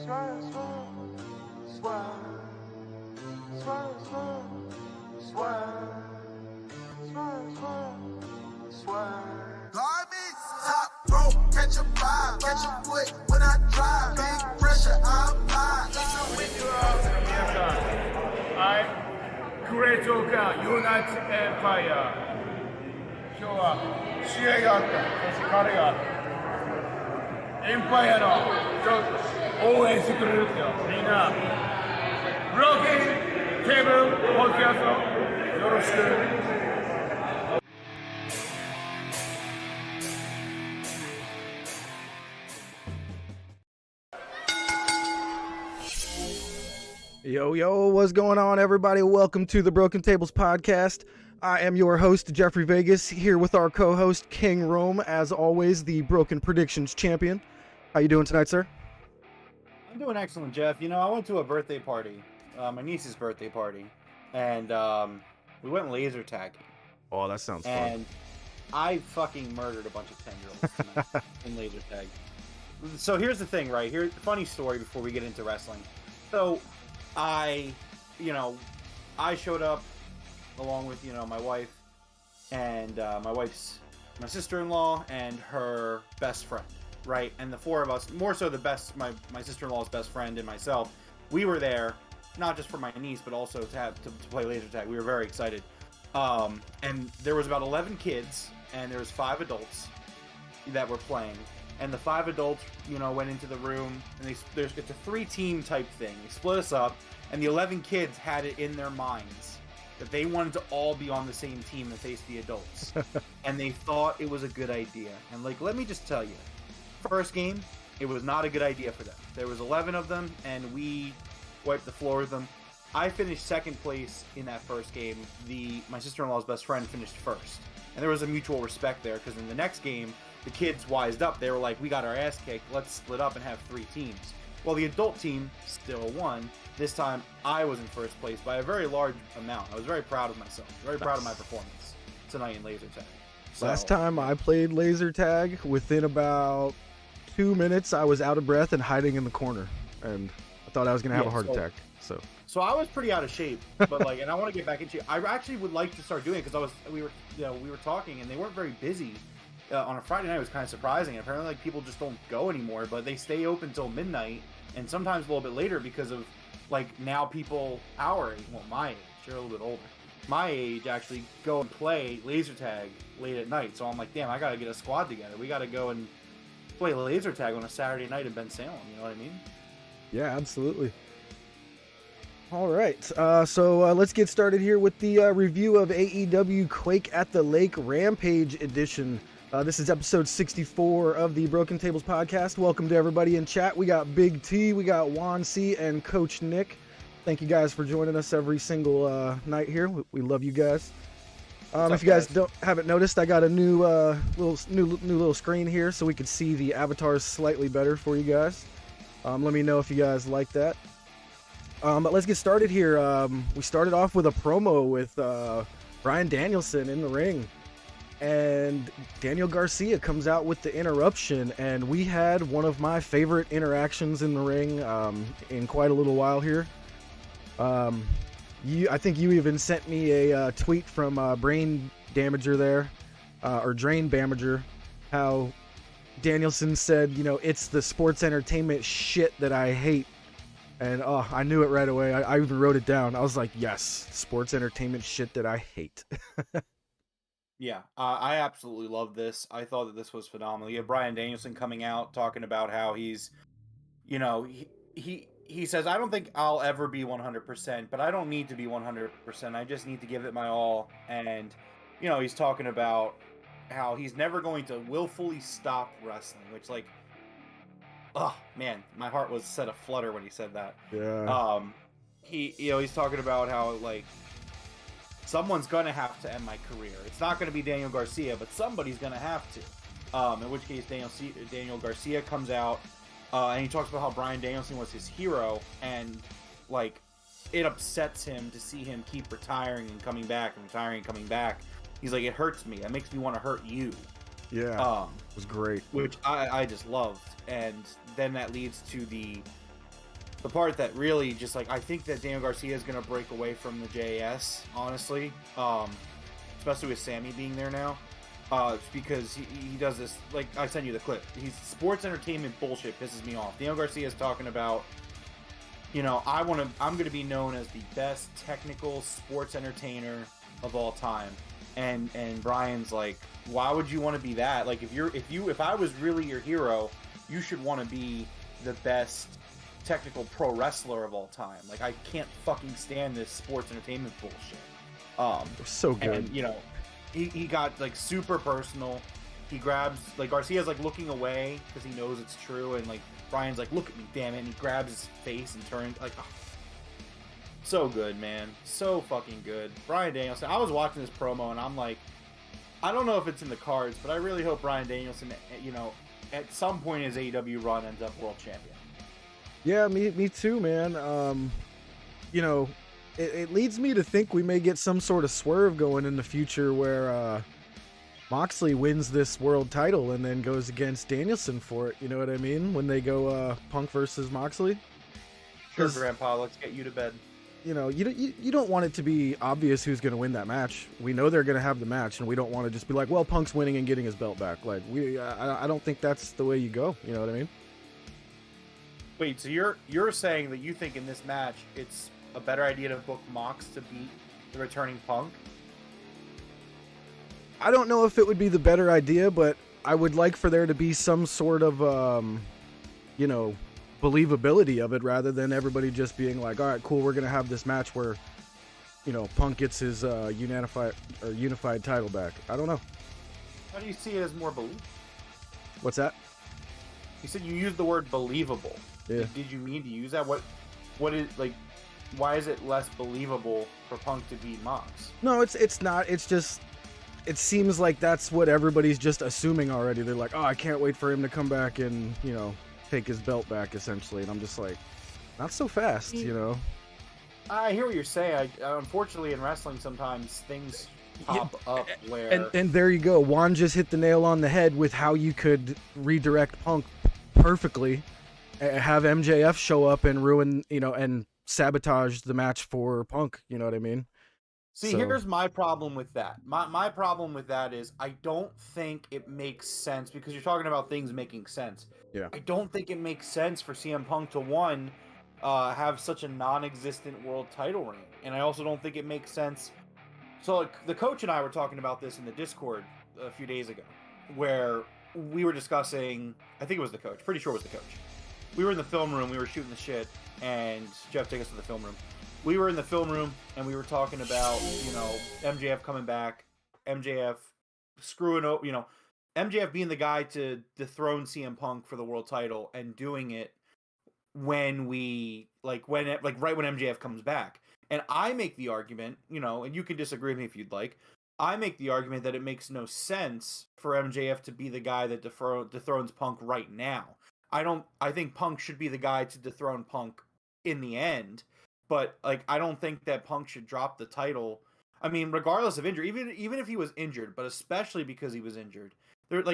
Swerve, swerve, swerve, swerve, swerve, swerve, swerve, swerve, swerve. Garbage, top rope, catch a vibe, catch a foot when I drive. Big pressure, I apply. グレートがユナイテッドエンパイア今日は試合があったそして彼がエンパイアの応援してくれるってよみんなブローケンテーブルポッドキャストよろしくYo, what's going on, everybody? Welcome to the Broken Tables podcast. I am your host, Jeffrey Vegas, here with our co-host, King Rome, as always, the Broken Predictions champion. How you doing tonight, sir? I'm doing excellent, Jeff. You know, I went to a birthday party, my niece's birthday party, and we went laser tagging. Oh, that sounds fun. And I fucking murdered a bunch of 10-year-olds tonight in laser tag. So here's the thing, right? Here's a funny story before we get into wrestling. So I showed up along with, my wife and my sister-in-law and her best friend, right? And the four of us, more so my sister-in-law's best friend and myself, we were there, not just for my niece, but also to play laser tag. We were very excited. And there was about 11 kids, and there was 5 adults that were playing. And the 5 adults, went into the room, and it's a 3-team type thing. They split us up, and the 11 kids had it in their minds that they wanted to all be on the same team and face the adults. And they thought it was a good idea. And, let me just tell you, first game, it was not a good idea for them. There was 11 of them, and we wiped the floor with them. I finished second place in that first game. My sister-in-law's best friend finished first. And there was a mutual respect there, because in the next game, the kids wised up. They were like, we got our ass kicked. Let's split up and have 3 teams. Well, the adult team still won. This time, I was in first place by a very large amount. I was very proud of myself. Very proud of my performance tonight in laser tag. Last time I played laser tag, within about 2 minutes, I was out of breath and hiding in the corner. And I thought I was going to have a heart attack. So I was pretty out of shape, but and I want to get back in shape. I actually would like to start doing it because we were talking and they weren't very busy. On a Friday night, it was kind of surprising. Apparently, people just don't go anymore, but they stay open till midnight, and sometimes a little bit later because of, now people our age, well, my age, you're a little bit older, my age actually go and play laser tag late at night. So I'm like, damn, I gotta get a squad together. We gotta go and play laser tag on a Saturday night in Ben Salem. You know what I mean? Yeah, absolutely. All right, so let's get started here with the review of AEW Quake at the Lake Rampage edition. This is episode 64 of the Broken Tables podcast. Welcome to everybody in chat. We got Big T, we got Juan C, and Coach Nick. Thank you guys for joining us every single night here. We love you guys. If you guys haven't noticed, I got a new little screen here so we can see the avatars slightly better for you guys. Let me know if you guys like that. But let's get started here. We started off with a promo with Bryan Danielson in the ring. And Daniel Garcia comes out with the interruption, and we had one of my favorite interactions in the ring in quite a little while here. I think you even sent me a tweet from Brain Damager there, or Drain Bamager, how Danielson said, it's the sports entertainment shit that I hate. And I knew it right away. I even wrote it down. I was like, yes, sports entertainment shit that I hate. Yeah, I absolutely love this. I thought that this was phenomenal. You have Bryan Danielson coming out talking about how he's, he says, I don't think I'll ever be 100%, but I don't need to be 100%. I just need to give it my all. And, he's talking about how he's never going to willfully stop wrestling, which, oh man, my heart was set aflutter when he said that. Yeah. He's talking about how, someone's going to have to end my career. It's not going to be Daniel Garcia, but somebody's going to have to. In which case, Daniel Garcia comes out, and he talks about how Bryan Danielson was his hero, and, it upsets him to see him keep retiring and coming back and retiring and coming back. He's like, it hurts me. It makes me want to hurt you. Yeah, it was great. Which I just loved. And then that leads to the part that really just like I think that Daniel Garcia is going to break away from the JAS, honestly, especially with Sammy being there now. It's because he does this, like I sent you the clip. He's sports entertainment bullshit pisses me off. Daniel Garcia is talking about, you know, I'm going to be known as the best technical sports entertainer of all time. And Brian's like, why would you want to be that? Like if I was really your hero, you should want to be the best technical pro wrestler of all time. Like I can't fucking stand this sports entertainment bullshit. So good. And you know, he got like super personal. He grabs like Garcia's like looking away because he knows it's true, and like Brian's like, look at me, damn it, and he grabs his face and turns like, oh. So good, man, so fucking good. Bryan Danielson. I was watching this promo and I'm like, I don't know if it's in the cards, but I really hope Bryan Danielson, you know, at some point in his AEW run ends up world champion. Yeah, me too, man. You know, it leads me to think we may get some sort of swerve going in the future where Moxley wins this world title and then goes against Danielson for it. You know what I mean? When they go Punk versus Moxley. Sure, Grandpa. Let's get you to bed. You know, you don't want it to be obvious who's going to win that match. We know they're going to have the match, and we don't want to just be like, well, Punk's winning and getting his belt back. Like I don't think that's the way you go. You know what I mean? Wait, so you're saying that you think in this match it's a better idea to book Mox to beat the returning Punk? I don't know if it would be the better idea, but I would like for there to be some sort of, you know, believability of it rather than everybody just being like, all right, cool, we're going to have this match where, you know, Punk gets his unified title back. I don't know. How do you see it as more believable? What's that? You said you used the word believable. Yeah. Did you mean to use that? What is, like, why is it less believable for Punk to beat Mox? No, it's not. It's just, it seems like that's what everybody's just assuming already. They're like, oh, I can't wait for him to come back and, you know, take his belt back, essentially. And I'm just like, not so fast, you know? I hear what you're saying. Unfortunately, in wrestling, sometimes things pop up where... And there you go. Juan just hit the nail on the head with how you could redirect Punk perfectly, have MJF show up and ruin, you know, and sabotage the match for Punk. You know what I mean? See, here's my problem with that. My problem with that is I don't think it makes sense, because you're talking about things making sense. Yeah. I don't think it makes sense for CM Punk to, one, have such a non-existent world title reign. And I also don't think it makes sense. So like, the coach and I were talking about this in the Discord a few days ago, where we were discussing, I think it was the coach, pretty sure it was the coach. We were in the film room, we were shooting the shit, and Jeff, take us to the film room. We were in the film room, and we were talking about, you know, MJF coming back, MJF screwing up, you know, MJF being the guy to dethrone CM Punk for the world title and doing it when right when MJF comes back. And I make the argument, you know, and you can disagree with me if you'd like, I make the argument that it makes no sense for MJF to be the guy that dethrones Punk right now. I think Punk should be the guy to dethrone Punk in the end. But like, I don't think that Punk should drop the title. I mean, regardless of injury, even if he was injured, but especially because he was injured,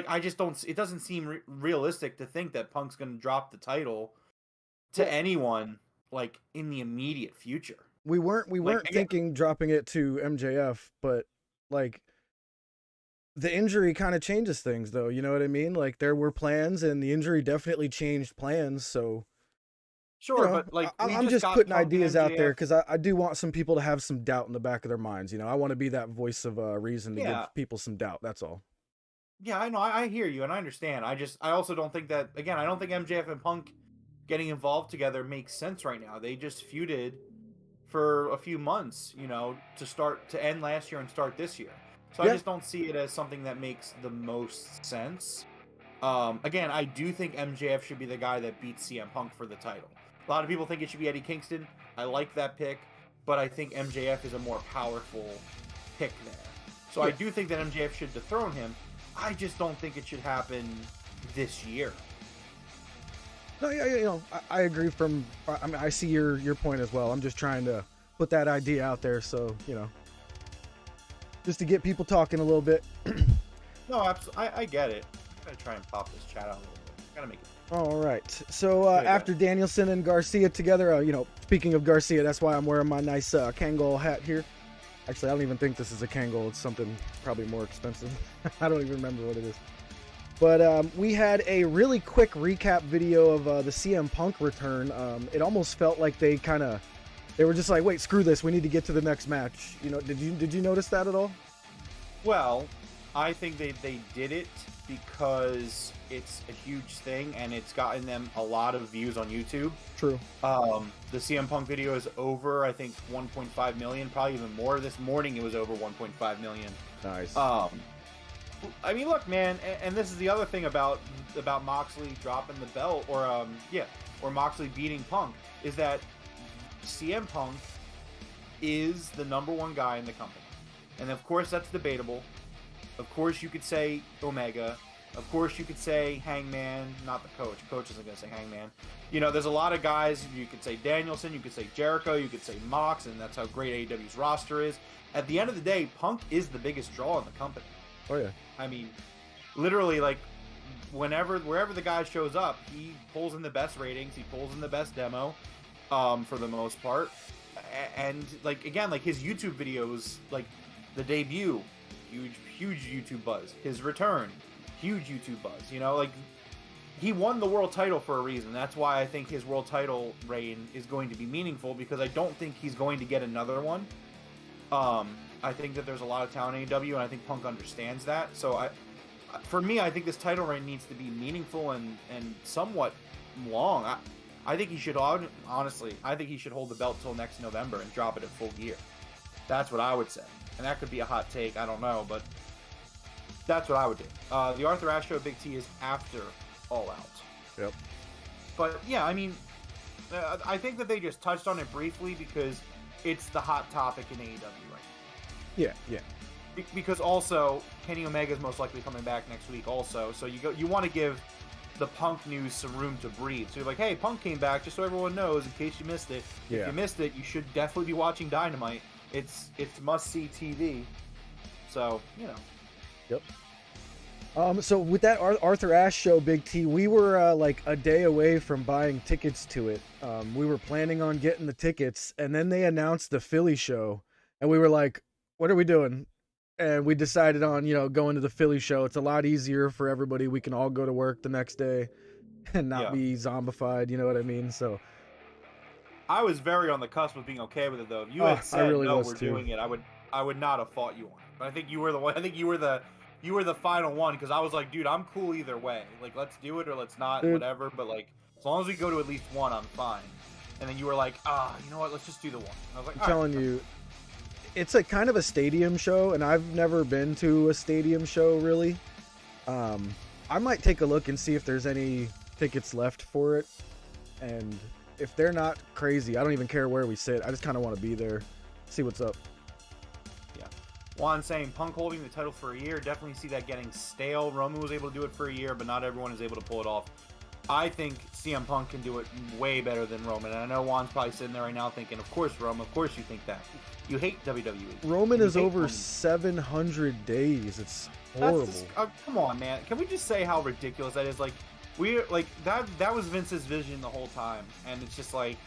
I just don't. It doesn't seem realistic to think that Punk's going to drop the title to anyone like in the immediate future. We weren't thinking dropping it to MJF, but like, the injury kind of changes things, though. You know what I mean? Like, there were plans, and the injury definitely changed plans. So. Sure, you know, but like, I'm just putting ideas out there because I do want some people to have some doubt in the back of their minds. You know, I want to be that voice of reason to give people some doubt. That's all. Yeah, I know. I hear you, and I understand. I also don't think that, again, I don't think MJF and Punk getting involved together makes sense right now. They just feuded for a few months, you know, to end last year and start this year. So I just don't see it as something that makes the most sense. Again, I do think MJF should be the guy that beats CM Punk for the title. A lot of people think it should be Eddie Kingston. I like that pick, but I think MJF is a more powerful pick there. So I do think that MJF should dethrone him. I just don't think it should happen this year. No, yeah, you know, I agree. I mean, I see your point as well. I'm just trying to put that idea out there, so you know, just to get people talking a little bit. No, absolutely. I get it. I'm gonna try and pop this chat out a little bit. Gotta make it. All right. So after Danielson and Garcia together, speaking of Garcia, that's why I'm wearing my nice Kangol hat here. Actually, I don't even think this is a Kangol. It's something probably more expensive. I don't even remember what it is. But we had a really quick recap video of the CM Punk return. It almost felt like they were just like, wait, screw this. We need to get to the next match. Did you notice that at all? Well, I think they did it because it's a huge thing and it's gotten them a lot of views on YouTube. True. The CM Punk video is over, I think, 1.5 million, probably even more. This morning it was over 1.5 million. Nice. I mean, look, man, and this is the other thing about Moxley dropping the belt, or Moxley beating Punk, is that CM Punk is the #1 guy in the company. And of course that's debatable. Of course you could say Omega. Of course you could say Hangman, not the coach. Coach isn't going to say Hangman. There's a lot of guys. You could say Danielson, you could say Jericho, you could say Mox, and that's how great AEW's roster is. At the end of the day, Punk is the biggest draw in the company. Oh, yeah. I mean, literally, like, wherever the guy shows up, he pulls in the best ratings, he pulls in the best demo, for the most part. And, like, again, like, his YouTube videos, like, the debut, huge YouTube buzz. His return, huge YouTube buzz. Like, he won the world title for a reason. That's why I think his world title reign is going to be meaningful, because I don't think he's going to get another one. I think that there's a lot of talent in AEW, and I think Punk understands that. So, for me, I think this title reign needs to be meaningful and somewhat long. I think he should, honestly, I think he should hold the belt till next November and drop it at Full Gear. That's what I would say. And that could be a hot take, I don't know, but that's what I would do. The Arthur Ashe show Big T is after All Out. Yep. But, yeah, I mean, I think that they just touched on it briefly because it's the hot topic in AEW right now. Yeah. Because also, Kenny Omega is most likely coming back next week also, so you want to give the Punk news some room to breathe. So you're like, hey, Punk came back, just so everyone knows, in case you missed it. Yeah. If you missed it, you should definitely be watching Dynamite. It's must-see TV. So, Yep. So with that Arthur Ashe show, Big T, we were like a day away from buying tickets to it. We were planning on getting the tickets, and then they announced the Philly show, and we were like, what are we doing? And we decided on, going to the Philly show. It's a lot easier for everybody. We can all go to work the next day and not be zombified, you know what I mean? So I was very on the cusp of being okay with it, though. If you had said, really no, was we're too. doing it, I would not have fought you on it. But I think you were the one. I think you were the final one, because I was like, dude, I'm cool either way. Like, let's do it or let's not, whatever. But, like, as long as we go to at least one, I'm fine. And then you were like, you know what? Let's just do the one. I was like, I'm telling you, it's a kind of a stadium show, and I've never been to a stadium show, really. I might take a look and see if there's any tickets left for it. And if they're not crazy, I don't even care where we sit. I just kind of want to be there, see what's up. Yeah. Juan saying Punk holding the title for a year, definitely see that getting stale. Roman was able to do it for a year, but not everyone is able to pull it off. I think CM Punk can do it way better than Roman. And I know Juan's probably sitting there right now thinking, of course, Roman, of course you think that. You hate WWE. Roman is over 700 days. It's horrible. Come on, man. Can we just say how ridiculous that is? Like, that was Vince's vision the whole time. And it's just like,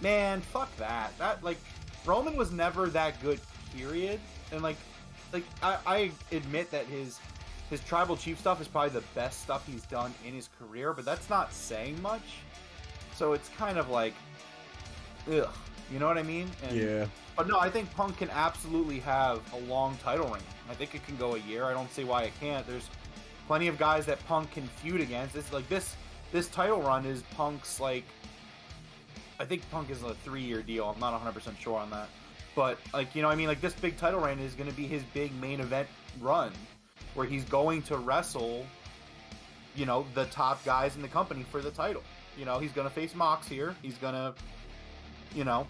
man, fuck that. That, like, Roman was never that good, period. And like I admit that his Tribal Chief stuff is probably the best stuff he's done in his career, but that's not saying much. So it's kind of like, ugh. You know what I mean? Yeah. But no, I think Punk can absolutely have a long title reign. I think it can go a year. I don't see why it can't. There's plenty of guys that Punk can feud against. It's like this title run is Punk's, like, I think Punk is a 3-year deal. I'm not 100% sure on that. But, like, you know what I mean? Like, this big title reign is going to be his big main event run, where he's going to wrestle, the top guys in the company for the title. He's going to face Mox here. He's going to, he's going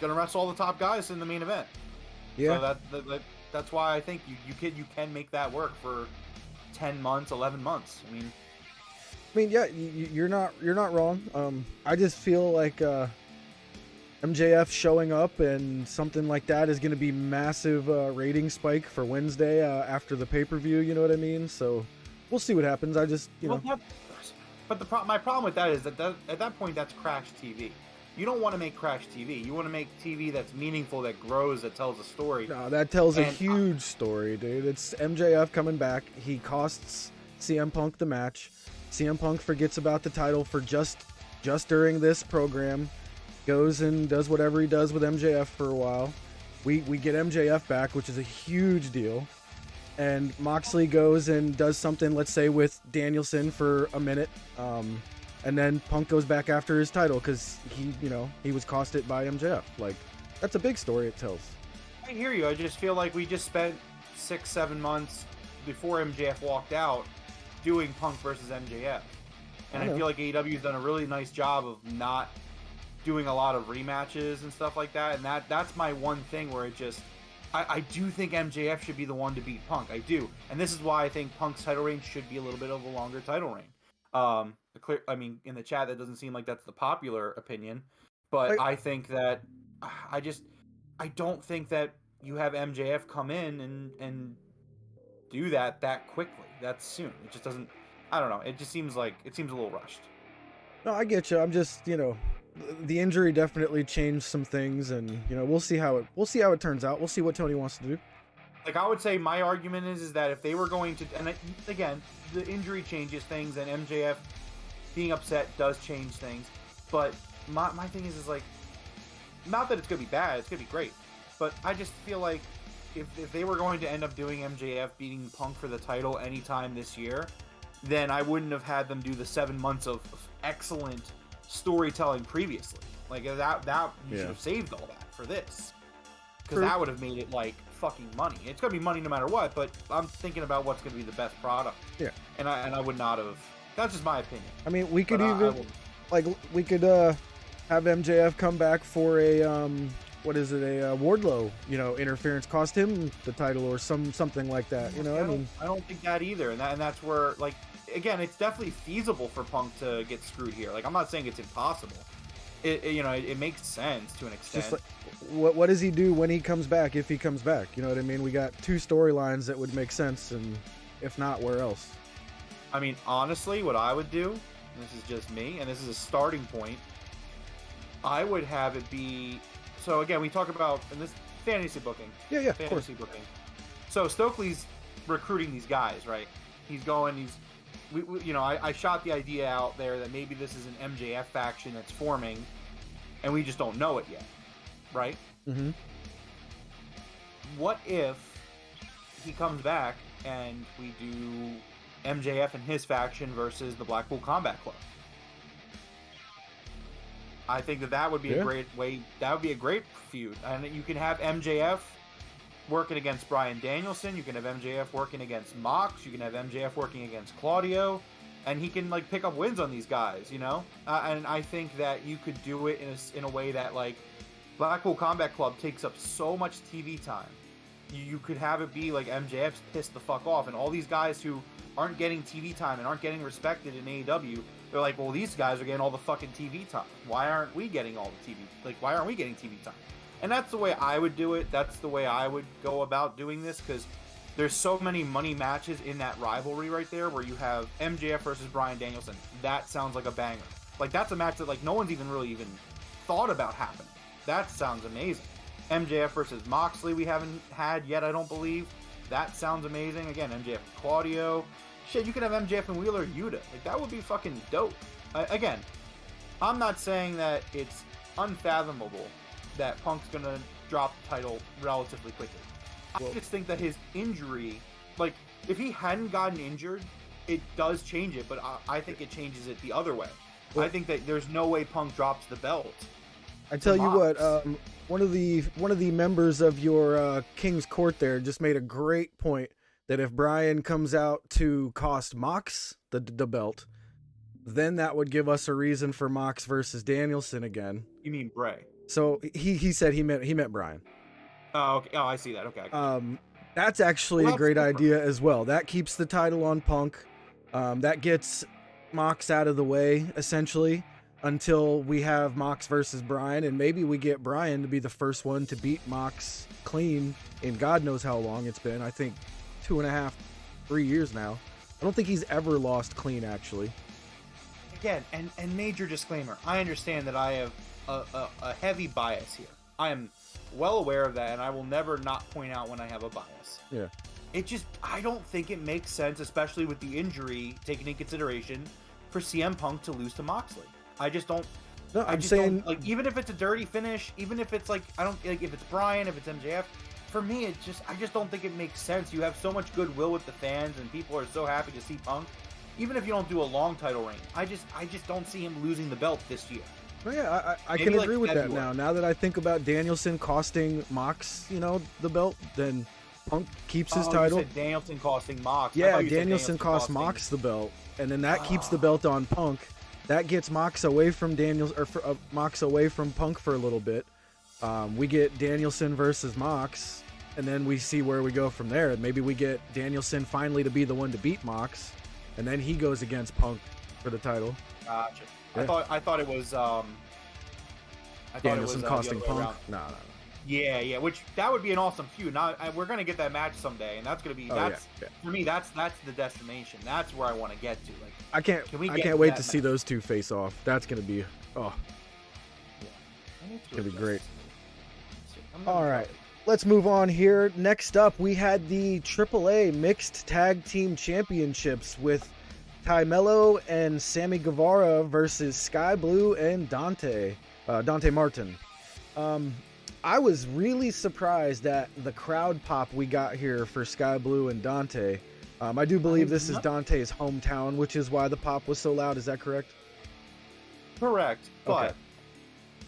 to wrestle all the top guys in the main event. Yeah. So that's why I think you can make that work for 10 months, 11 months. I mean, yeah, you're not wrong. I just feel like MJF showing up and something like that is going to be massive rating spike for Wednesday after the pay-per-view. You know what I mean? So we'll see what happens. I just, you know. But my problem with that is that at that point, that's crash TV. You don't want to make crash TV. You want to make TV that's meaningful, that grows, that tells a story. No, that tells a huge story, dude. It's MJF coming back. He costs CM Punk the match. CM Punk forgets about the title for just during this program. Goes and does whatever he does with MJF for a while. We get MJF back, which is a huge deal. And Moxley goes and does something, let's say, with Danielson for a minute. And then Punk goes back after his title because he was costed by MJF. Like, that's a big story it tells. I hear you. I just feel like we just spent 6-7 months before MJF walked out doing Punk versus MJF. And I feel like AEW's done a really nice job of not doing a lot of rematches and stuff like that. And that's my one thing where it just... I do think MJF should be the one to beat Punk. I do. And this is why I think Punk's title reign should be a little bit of a longer title reign. In the chat, that doesn't seem like that's the popular opinion, but I think that I don't think that you have MJF come in and do that quickly, that soon. It just doesn't. I don't know. It just seems a little rushed. No, I get you. I'm just, the injury definitely changed some things, and we'll see how it turns out. We'll see what Tony wants to do. Like, I would say my argument is that if they were going to, and again, the injury changes things, and MJF being upset does change things, but my thing is like, not that it's gonna be bad, it's gonna be great, but I just feel like if they were going to end up doing MJF beating Punk for the title anytime this year, then I wouldn't have had them do the 7 months of excellent storytelling previously. Like, that you should have saved all that for this, because that would have made it like fucking money. It's gonna be money no matter what, but I'm thinking about what's gonna be the best product. Yeah. And I would not have. That's just my opinion. I mean, we could we could have MJF come back for a Wardlow, interference, cost him the title or something like that. I don't think that either, and that's where, like, again, it's definitely feasible for Punk to get screwed here. Like, I'm not saying it's impossible. It makes sense to an extent. Just like, what does he do when he comes back, if he comes back? You know what I mean? We got two storylines that would make sense, and if not, where else? I mean, honestly, what I would do, and this is just me, and this is a starting point, I would have it be... So, again, we talk about in this fantasy booking. Yeah, fantasy booking. So, Stokely's recruiting these guys, right? He's going, I shot the idea out there that maybe this is an MJF faction that's forming, and we just don't know it yet, right? Mm-hmm. What if he comes back and we do MJF and his faction versus the Blackpool Combat Club? I think that would be a great way. That would be a great feud, and you can have MJF working against Bryan Danielson. You can have MJF working against Mox. You can have MJF working against Claudio, and he can like pick up wins on these guys, And I think that you could do it in a way that, like, Blackpool Combat Club takes up so much TV time. You could have it be like MJF's pissed the fuck off, and all these guys who aren't getting TV time and aren't getting respected in AEW, they're like, well, these guys are getting all the fucking TV time. Why aren't we getting all the TV? Like, why aren't we getting TV time? And that's the way I would do it. That's the way I would go about doing this, because there's so many money matches in that rivalry right there where you have MJF versus Bryan Danielson. That sounds like a banger. Like, that's a match that, like, no one's even thought about happening. That sounds amazing. MJF versus Moxley we haven't had yet, I don't believe. That sounds amazing. Again, MJF and Claudio. Shit, you could have MJF and Wheeler Yuta. Like, that would be fucking dope. Again, I'm not saying that it's unfathomable that Punk's gonna drop the title relatively quickly. I just think that his injury, like, if he hadn't gotten injured, it does change it, but I think it changes it the other way. I think that there's no way Punk drops the belt. I tell you what, one of the members of your King's Court there just made a great point that if Bryan comes out to cost Mox the belt, then that would give us a reason for Mox versus Danielson again. You mean Bray? So he said he meant Bryan. Oh, okay. Oh, I see that. Okay. That's actually a great idea as well. That keeps the title on Punk. That gets Mox out of the way essentially until we have Mox versus Bryan, and maybe we get Bryan to be the first one to beat Mox clean in God knows how long it's been. I think 2.5, 3 years now. I don't think he's ever lost clean, actually. Again, and major disclaimer, I understand that I have a heavy bias here. I am well aware of that, and I will never not point out when I have a bias. Yeah. I don't think it makes sense, especially with the injury taken into consideration, for CM Punk to lose to Moxley. I just don't. No, I'm saying, like, even if it's a dirty finish, even if it's like, I don't like if it's Bryan, if it's MJF. For me, I just don't think it makes sense. You have so much goodwill with the fans, and people are so happy to see Punk. Even if you don't do a long title reign, I just don't see him losing the belt this year. oh yeah, I can agree with that now. Now that I think about Danielson costing Mox, the belt, then Punk keeps his title. You said Danielson costing Mox. Yeah, Danielson cost Mox the belt, and then that keeps the belt on Punk. That gets Mox away from Mox away from Punk for a little bit. We get Danielson versus Mox, and then we see where we go from there. Maybe we get Danielson finally to be the one to beat Mox, and then he goes against Punk for the title. Gotcha. Yeah. I thought it was Danielson costing Punk. No. Yeah, which that would be an awesome feud. Now we're gonna get that match someday, and that's gonna be for me. That's the destination. That's where I want to get to. Like, I can't wait to see those two face off. That's gonna be it's gonna be great. All right, let's move on here. Next up, we had the AAA Mixed Tag Team Championships with Ty Mello and Sammy Guevara versus Sky Blue and Dante Martin. I was really surprised at the crowd pop we got here for Sky Blue and Dante. I do believe this is Dante's hometown, which is why the pop was so loud. Is that correct? Correct, but Okay.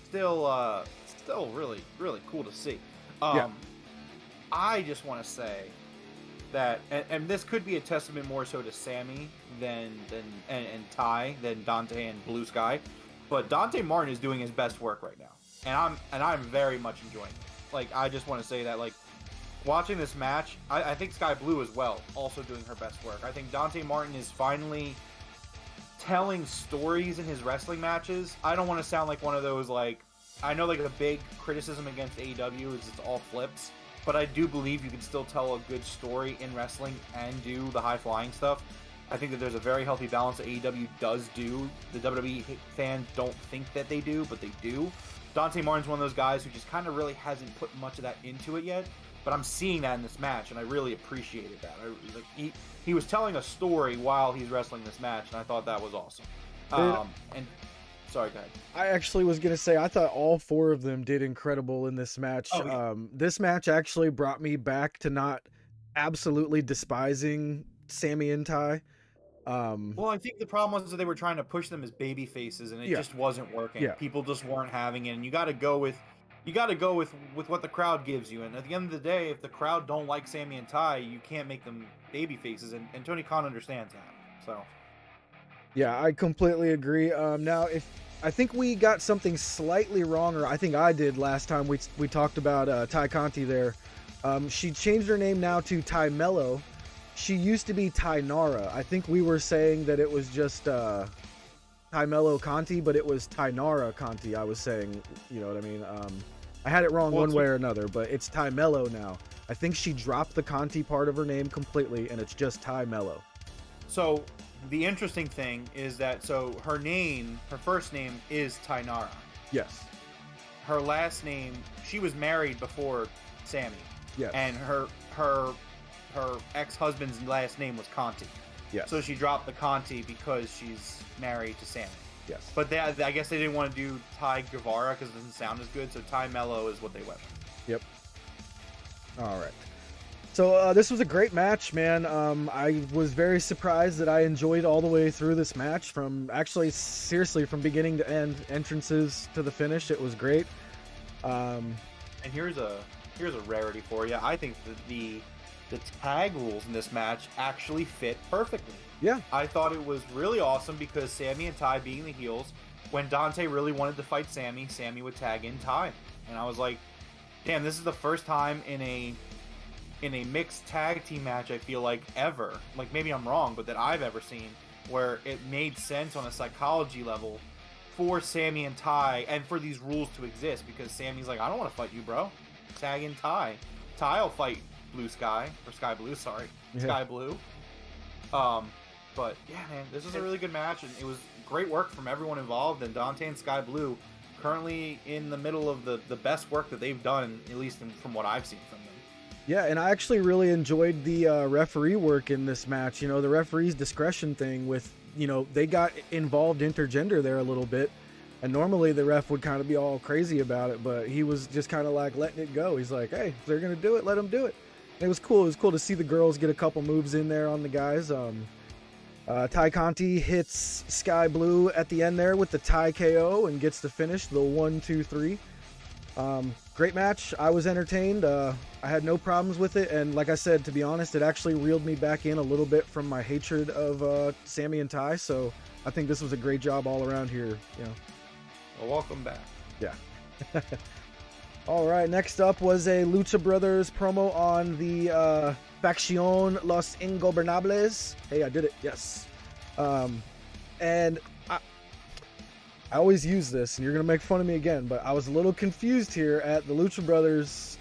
still really, really cool to see. Yeah. I just want to say that, and this could be a testament more so to Sammy and Ty than Dante and Blue Sky, but Dante Martin is doing his best work right now. And I'm very much enjoying it. Like, I just want to say that, like, watching this match, I think Sky Blue as well, also doing her best work. I think Dante Martin is finally telling stories in his wrestling matches. I don't want to sound like one of those, like, I know, like, the big criticism against AEW is it's all flips, but I do believe you can still tell a good story in wrestling and do the high-flying stuff. I think that there's a very healthy balance that AEW does do. The WWE fans don't think that they do, but they do. Dante Martin's one of those guys who just kind of really hasn't put much of that into it yet, but I'm seeing that in this match, and I really appreciated that. He was telling a story while he's wrestling this match, and I thought that was awesome. And sorry, go ahead. I actually was going to say, I thought all four of them did incredible in this match. Oh, yeah. This match actually brought me back to not absolutely despising Sammy and Ty. Well, I think the problem was that they were trying to push them as baby faces, and it just wasn't working. Yeah. People just weren't having it, and you got to go with what the crowd gives you. And at the end of the day, if the crowd don't like Sammy and Ty, you can't make them baby faces, and Tony Khan understands that. So, yeah, I completely agree. Now, I think we got something slightly wrong, or I think I did last time we talked about Ty Conti there. She changed her name now to Ty Mello. She used to be Tainara. I think we were saying that it was just Ty Mello Conti, but it was Tainara Conti. I was saying, you know what I mean? I had it wrong one way or another, but it's Ty Mello now. I think she dropped the Conti part of her name completely, and it's just Ty Mello. So the interesting thing is that her first name is Tainara. Yes. Her last name, she was married before Sammy. Yes. And her ex-husband's last name was Conti. Yes. So she dropped the Conti because she's married to Sammy. Yes. But I guess they didn't want to do Ty Guevara because it doesn't sound as good, so Ty Mello is what they went with. Yep. All right. So this was a great match, man. I was very surprised that I enjoyed all the way through this match, from beginning to end, entrances to the finish. It was great. And here's a rarity for you. I think that the tag rules in this match actually fit perfectly. Yeah. I thought it was really awesome because Sammy and Ty being the heels, when Dante really wanted to fight Sammy would tag in Ty. And I was like, damn, this is the first time in a mixed tag team match, I feel like, ever, like, maybe I'm wrong, but that I've ever seen, where it made sense on a psychology level for Sammy and Ty, and for these rules to exist, because Sammy's like, I don't want to fight you, bro. Tag in Ty. Ty will fight Blue Sky, or Sky Blue, sorry. Yeah. Sky Blue. But yeah, man, this was a really good match, and it was great work from everyone involved. And Dante and Sky Blue currently in the middle of the best work that they've done, at least from what I've seen from them. Yeah, and I actually really enjoyed the referee work in this match. You know, the referee's discretion thing with, you know, they got involved intergender there a little bit. And normally the ref would kind of be all crazy about it, but he was just kind of like letting it go. He's like, hey, if they're going to do it, let them do it. And it was cool. It was cool to see the girls get a couple moves in there on the guys. Ty Conti hits Sky Blue at the end there with the Ty KO and gets to finish the 1-2-3. Great match. I was entertained. I had no problems with it. And like I said, to be honest, it actually reeled me back in a little bit from my hatred of Sammy and Ty. So I think this was a great job all around here. You know. Well, welcome back. Yeah. All right. Next up was a Lucha Brothers promo on the Facción Los Ingobernables. Hey, I did it. Yes. And I always use this, and you're going to make fun of me again, but I was a little confused here at the Lucha Brothers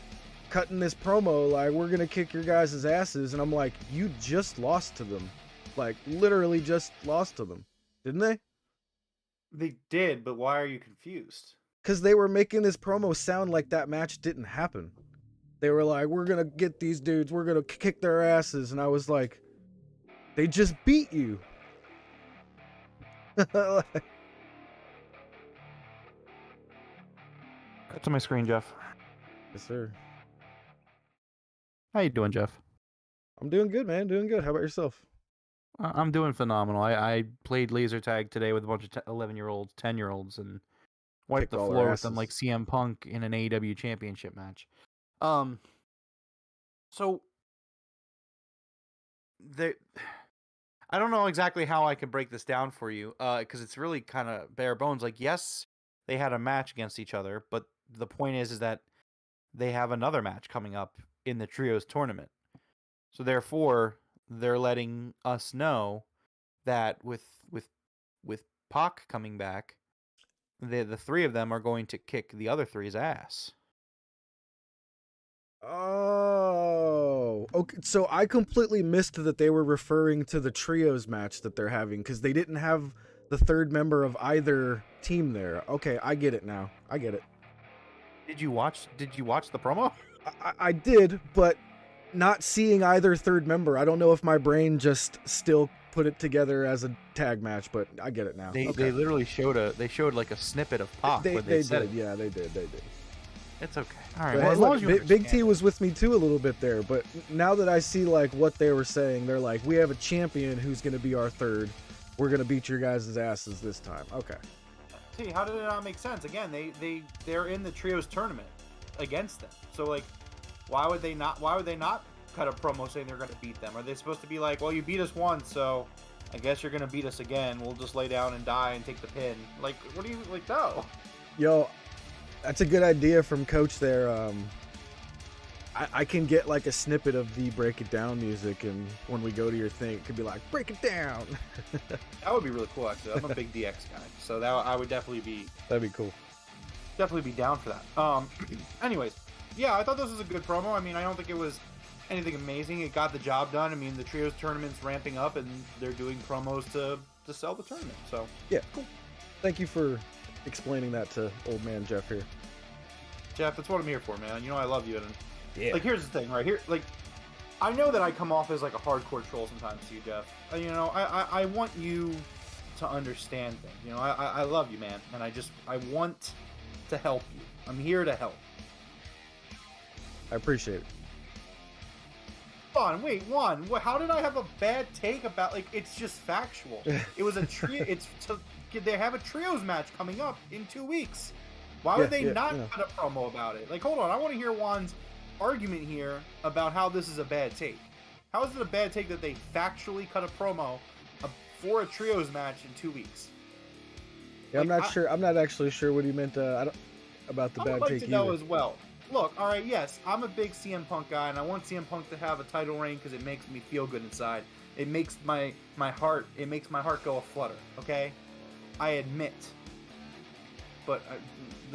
cutting this promo like, we're going to kick your guys' asses. And I'm like, you just lost to them. Like, literally just lost to them. Didn't they? They did, but why are you confused? Because they were making this promo sound like that match didn't happen. They were like, we're going to get these dudes, we're going to kick their asses. And I was like, they just beat you. Cut to my screen, Jeff. Yes, sir. How you doing, Jeff? I'm doing good, man. Doing good. How about yourself? I'm doing phenomenal. I played laser tag today with a bunch of 11-year-olds, 10-year-olds, and wiped Kicked the all floor their with them asses. like CM Punk in an AEW championship match. So I don't know exactly how I can break this down for you, because it's really kind of bare bones. Like, yes, they had a match against each other, but the point is that they have another match coming up in the trios tournament. So therefore, they're letting us know that with Pac coming back, the three of them are going to kick the other three's ass. Oh, okay. So I completely missed that they were referring to the trios match that they're having because they didn't have the third member of either team there. Okay, I get it now. I get it. Did you watch the promo? I did, but not seeing either third member, I don't know if my brain just still put it together as a tag match, but I get it now. They Okay. literally showed like a snippet of Pac They when they said did. it. Yeah, they did. It's okay. All right. But Well, as look, long as you Big T understand. was with me too a little bit there, but now that I see like what they were saying, they're like, we have a champion who's going to be our third. We're going to beat your guys' asses this time. Okay. See, how did it not make sense? Again, they're in the trios tournament against them. So like, why would they not cut a promo saying they're going to beat them? Are they supposed to be like, well, you beat us once, so I guess you're going to beat us again. We'll just lay down and die and take the pin. Like, what do you like? No. Yo, that's a good idea from Coach there. I can get like a snippet of the break it down music, and when we go to your thing, it could be like, break it down. That would be really cool, actually. I'm a big DX guy, so that I would definitely be down for that. Anyways, yeah, I thought this was a good promo. I mean, I don't think it was anything amazing. It got the job done. I mean, the trios tournament's ramping up, and they're doing promos to sell the tournament. So Yeah, cool. Thank you for explaining that to old man Jeff here. Jeff, that's what I'm here for, man. You know I love you. And Yeah. like, here's the thing, right here. Like, I know that I come off as like a hardcore troll sometimes to you, Jeff. You know, I want you to understand things. You know, I love you, man, and I want to help you. I'm here to help. I appreciate it. Hold on, wait, Juan. How did I have a bad take about like? It's just factual. It was a trio. They have a trios match coming up in 2 weeks. Why would they not cut a promo about it? Like, hold on, I want to hear Juan's argument here about how this is a bad take. How is it a bad take that they factually cut a promo for a trios match in 2 weeks? Yeah, I'm not sure. I'm not actually sure what he meant about the I bad would like take to know either. as well. Look, all right, yes, I'm a big CM Punk guy, and I want CM Punk to have a title reign because it makes me feel good inside. It makes my heart go a flutter. Okay, I admit, but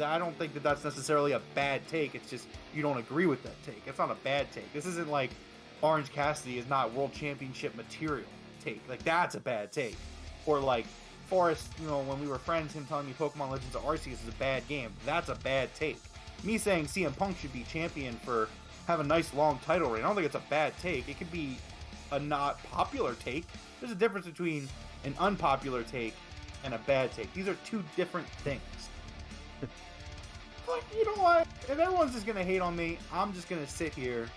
I don't think that that's necessarily a bad take. It's just you don't agree with that take. It's not a bad take. This isn't like Orange Cassidy is not world championship material. take. Like, that's a bad take. Or like Forrest, you know, when we were friends, him telling me Pokemon Legends of Arceus is a bad game. That's a bad take. Me saying CM Punk should be champion for have a nice long title reign, I don't think it's a bad take. It could be a not popular take. There's a difference between an unpopular take and a bad take. These are two different things. Like, you know what? If everyone's just gonna hate on me, I'm just gonna sit here.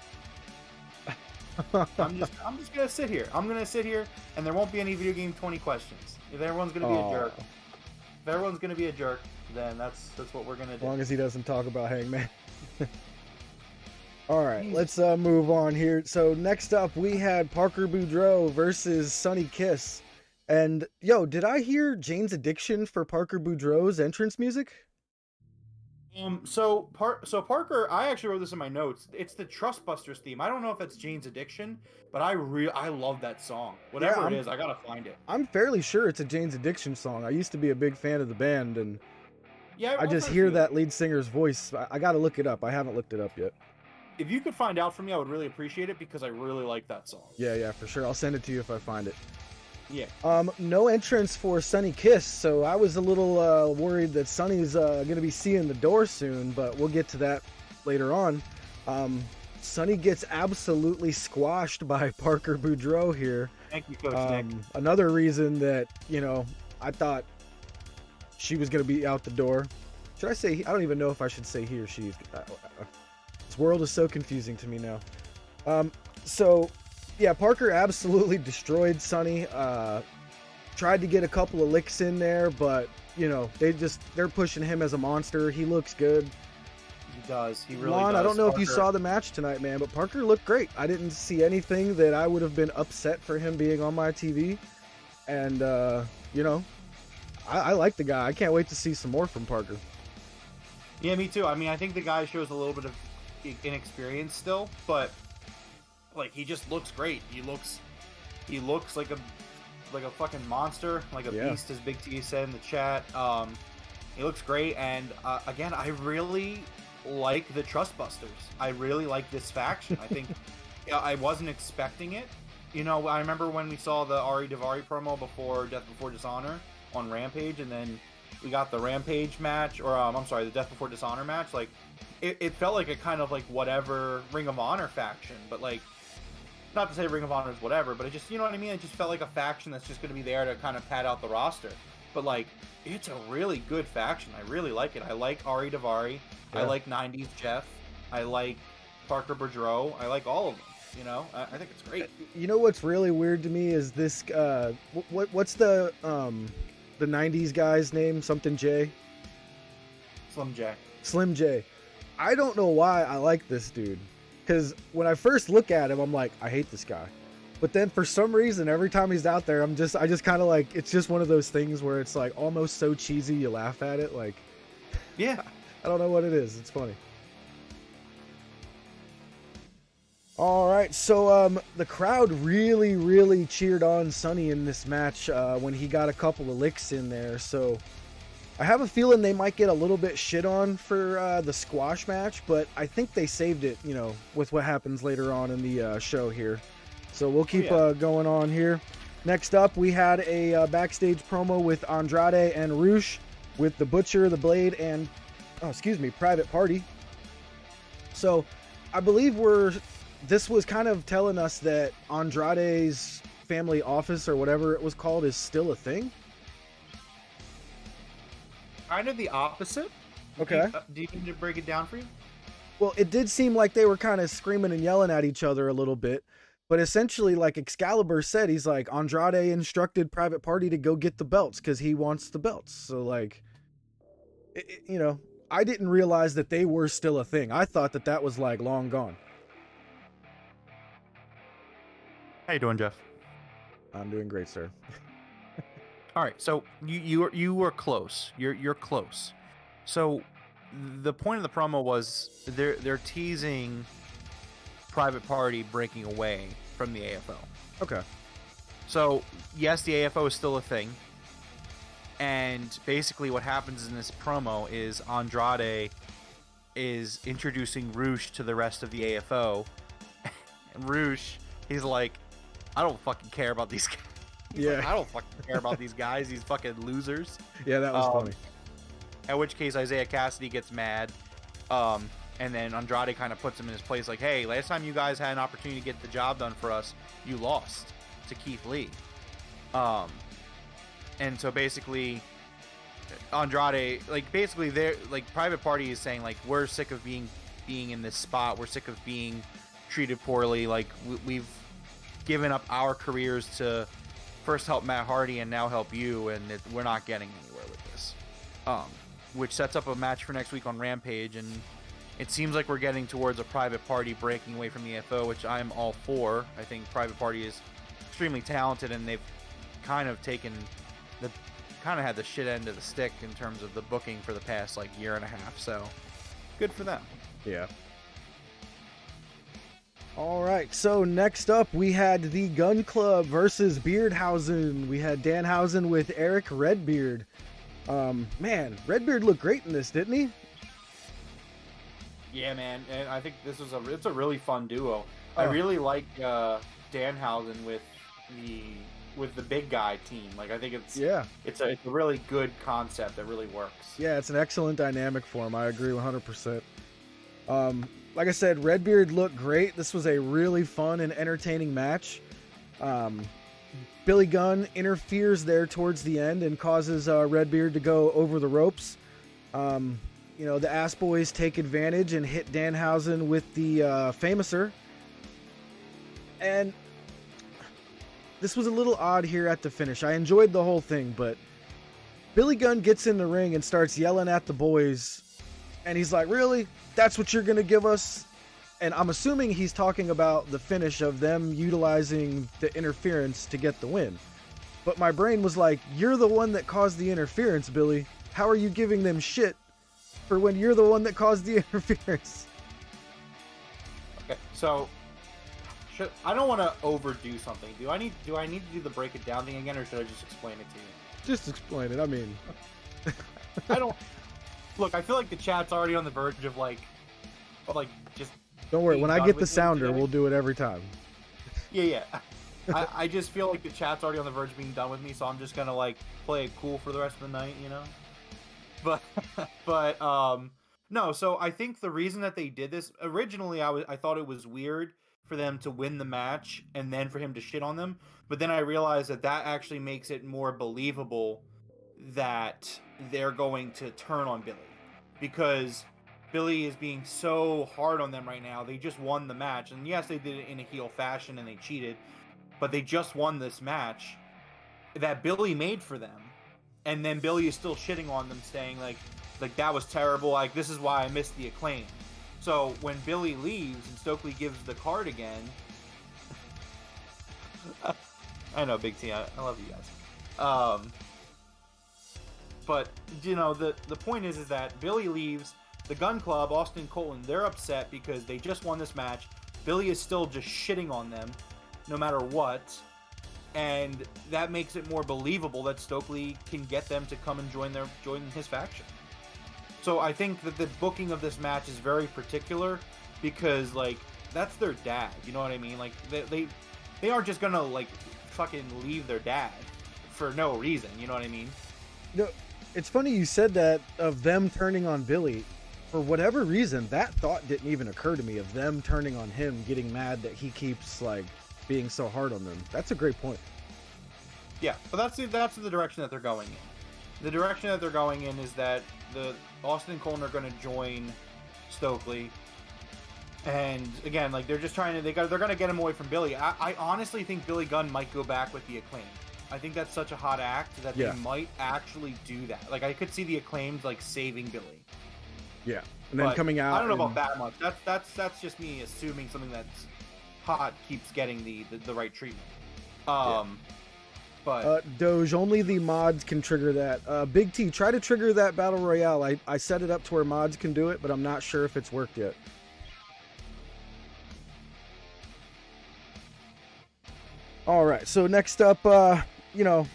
I'm just gonna sit here. I'm gonna sit here, and there won't be any video game 20 questions. If everyone's gonna be a jerk, then that's what we're gonna do. As long as he doesn't talk about Hangman. All right, let's move on here. So next up, we had Parker Boudreaux versus Sonny Kiss. And yo, did I hear Jane's Addiction for Parker Boudreaux's entrance music? So Parker, I actually wrote this in my notes. It's the Trustbusters theme. I don't know if it's Jane's Addiction, but I love that song. Whatever it is, I gotta find it. I'm fairly sure it's a Jane's Addiction song. I used to be a big fan of the band, and yeah, I just hear that lead singer's voice. I gotta look it up. I haven't looked it up yet. If you could find out for me, I would really appreciate it because I really like that song. Yeah, for sure. I'll send it to you if I find it. Yeah. No entrance for Sonny Kiss, so I was a little worried that Sonny's going to be seeing the door soon, but we'll get to that later on. Sonny gets absolutely squashed by Parker Boudreaux here. Thank you, Coach Nick. Another reason that, you know, I thought she was going to be out the door. Should I say, I don't even know if I should say he or she. This world is so confusing to me now. Yeah, Parker absolutely destroyed Sonny. Tried to get a couple of licks in there, but you know, they're pushing him as a monster. He looks good. He does. He really Lon, does. I don't know if you saw the match tonight, man, but Parker looked great. I didn't see anything that I would have been upset for him being on my TV. And you know, I like the guy. I can't wait to see some more from Parker. Yeah, me too. I mean, I think the guy shows a little bit of inexperience still, but like, he just looks great. He looks like a fucking monster, like a beast, as Big T said in the chat. He looks great, and again, I really like the Trustbusters. I really like this faction. I think I wasn't expecting it. You know, I remember when we saw the Ari Davari promo before Death Before Dishonor on Rampage, and then we got the Rampage match, or I'm sorry, the Death Before Dishonor match. Like, it felt like a kind of like whatever Ring of Honor faction, but like, not to say Ring of Honor is whatever, but it just, you know what I mean? It just felt like a faction that's just going to be there to kind of pad out the roster. But like, it's a really good faction. I really like it. I like Ari Davari. Yeah. I like 90s Jeff. I like Parker Boudreaux. I like all of them. You know, I think it's great. You know what's really weird to me is this. What's the 90s guy's name? Something J. Slim J. Slim J. I don't know why I like this dude. Because when I first look at him, I'm like, I hate this guy. But then for some reason, every time he's out there, I just kind of like, it's just one of those things where it's like almost so cheesy you laugh at it. Like, yeah, I don't know what it is. It's funny. All right, so the crowd really, really cheered on Sonny in this match when he got a couple of licks in there. So I have a feeling they might get a little bit shit on for the squash match, but I think they saved it, you know, with what happens later on in the show here. So we'll keep going on here. Next up, we had a backstage promo with Andrade and Roosh with the Butcher, the Blade, and, Private Party. So I believe this was kind of telling us that Andrade's family office, or whatever it was called, is still a thing. Kind of the opposite. Okay. Do you need to break it down for you? Well, it did seem like they were kind of screaming and yelling at each other a little bit. But essentially, like Excalibur said, he's like, Andrade instructed Private Party to go get the belts because he wants the belts. So, like, you know, I didn't realize that they were still a thing. I thought that was, like, long gone. How you doing, Jeff? I'm doing great, sir. All right, so you were close. You're close. So the point of the promo was they're teasing Private Party breaking away from the AFO. Okay. So yes, the AFO is still a thing, and basically what happens in this promo is Andrade is introducing Roosh to the rest of the AFO, and Roosh, he's like, I don't fucking care about these guys. He's Yeah. like, I don't fucking care about these guys. These fucking losers. Yeah, that was funny. At which case Isaiah Cassidy gets mad. And then Andrade kind of puts him in his place like, hey, last time you guys had an opportunity to get the job done for us, you lost to Keith Lee. And so basically Andrade, like, basically they're like, Private Party is saying like, we're sick of being in this spot. We're sick of being treated poorly. Like, we've given up our careers to first help Matt Hardy and now help you, and we're not getting anywhere with this. Which sets up a match for next week on Rampage, and it seems like we're getting towards a Private Party breaking away from the FO, which I'm all for. I think Private Party is extremely talented, and they've kind of had the shit end of the stick in terms of the booking for the past like year and a half. So good for them. Yeah. All right, so next up we had the Gun Club versus Beardhausen. We had Danhausen with Eric Redbeard. Man, Redbeard looked great in this, didn't he? Yeah, man, and I think this was it's a really fun duo. I really like Danhausen with the big guy team. Like, I think it's a really good concept that really works. Yeah, it's an excellent dynamic for him. I agree 100%. Like I said, Redbeard looked great. This was a really fun and entertaining match. Billy Gunn interferes there towards the end and causes Redbeard to go over the ropes. You know, the Ass Boys take advantage and hit Danhausen with the Famouser. And this was a little odd here at the finish. I enjoyed the whole thing, but Billy Gunn gets in the ring and starts yelling at the boys. And he's like, really? That's what you're going to give us? And I'm assuming he's talking about the finish of them utilizing the interference to get the win. But my brain was like, you're the one that caused the interference, Billy. How are you giving them shit for when you're the one that caused the interference? Okay, so I don't want to overdo something. Do I need to do the break it down thing again, or should I just explain it to you? Just explain it. I mean, I don't. Look, I feel like the chat's already on the verge of like just. Don't worry. When I get the with me sounder, today. we'll do it every time. Yeah. I just feel like the chat's already on the verge of being done with me, so I'm just gonna like play it cool for the rest of the night, you know. But no. So I think the reason that they did this originally, I thought it was weird for them to win the match and then for him to shit on them. But then I realized that actually makes it more believable that they're going to turn on Billy, because Billy is being so hard on them right now. They just won the match, and yes, they did it in a heel fashion and they cheated, but they just won this match that Billy made for them. And then Billy is still shitting on them, saying like that was terrible, like this is why I missed the Acclaim. So when Billy leaves and Stokely gives the card again, I know, Big T, I love you guys. But you know, the point is that Billy leaves. The Gun Club, Austin Colton, they're upset because they just won this match. Billy is still just shitting on them, no matter what. And that makes it more believable that Stokely can get them to come and join his faction. So I think that the booking of this match is very particular, because like that's their dad. You know what I mean? Like they aren't just gonna like fucking leave their dad for no reason. You know what I mean? No, it's funny you said that of them turning on Billy. For whatever reason, that thought didn't even occur to me, of them turning on him, getting mad that he keeps like being so hard on them. That's a great point. Yeah, but that's the direction that they're going in. The direction that they're going in is that the Austin and Colton are going to join Stokely, and again, like they're just trying to they're going to get him away from Billy. I honestly think Billy Gunn might go back with the Acclaim. I think that's such a hot act that they might actually do that. Like I could see the Acclaimed like saving Billy. Yeah, and then coming out. I don't know about that much. That's just me assuming something that's hot keeps getting the right treatment. But Doge, only the mods can trigger that. Big T, try to trigger that battle royale. I set it up to where mods can do it, but I'm not sure if it's worked yet. All right, so next up, you know,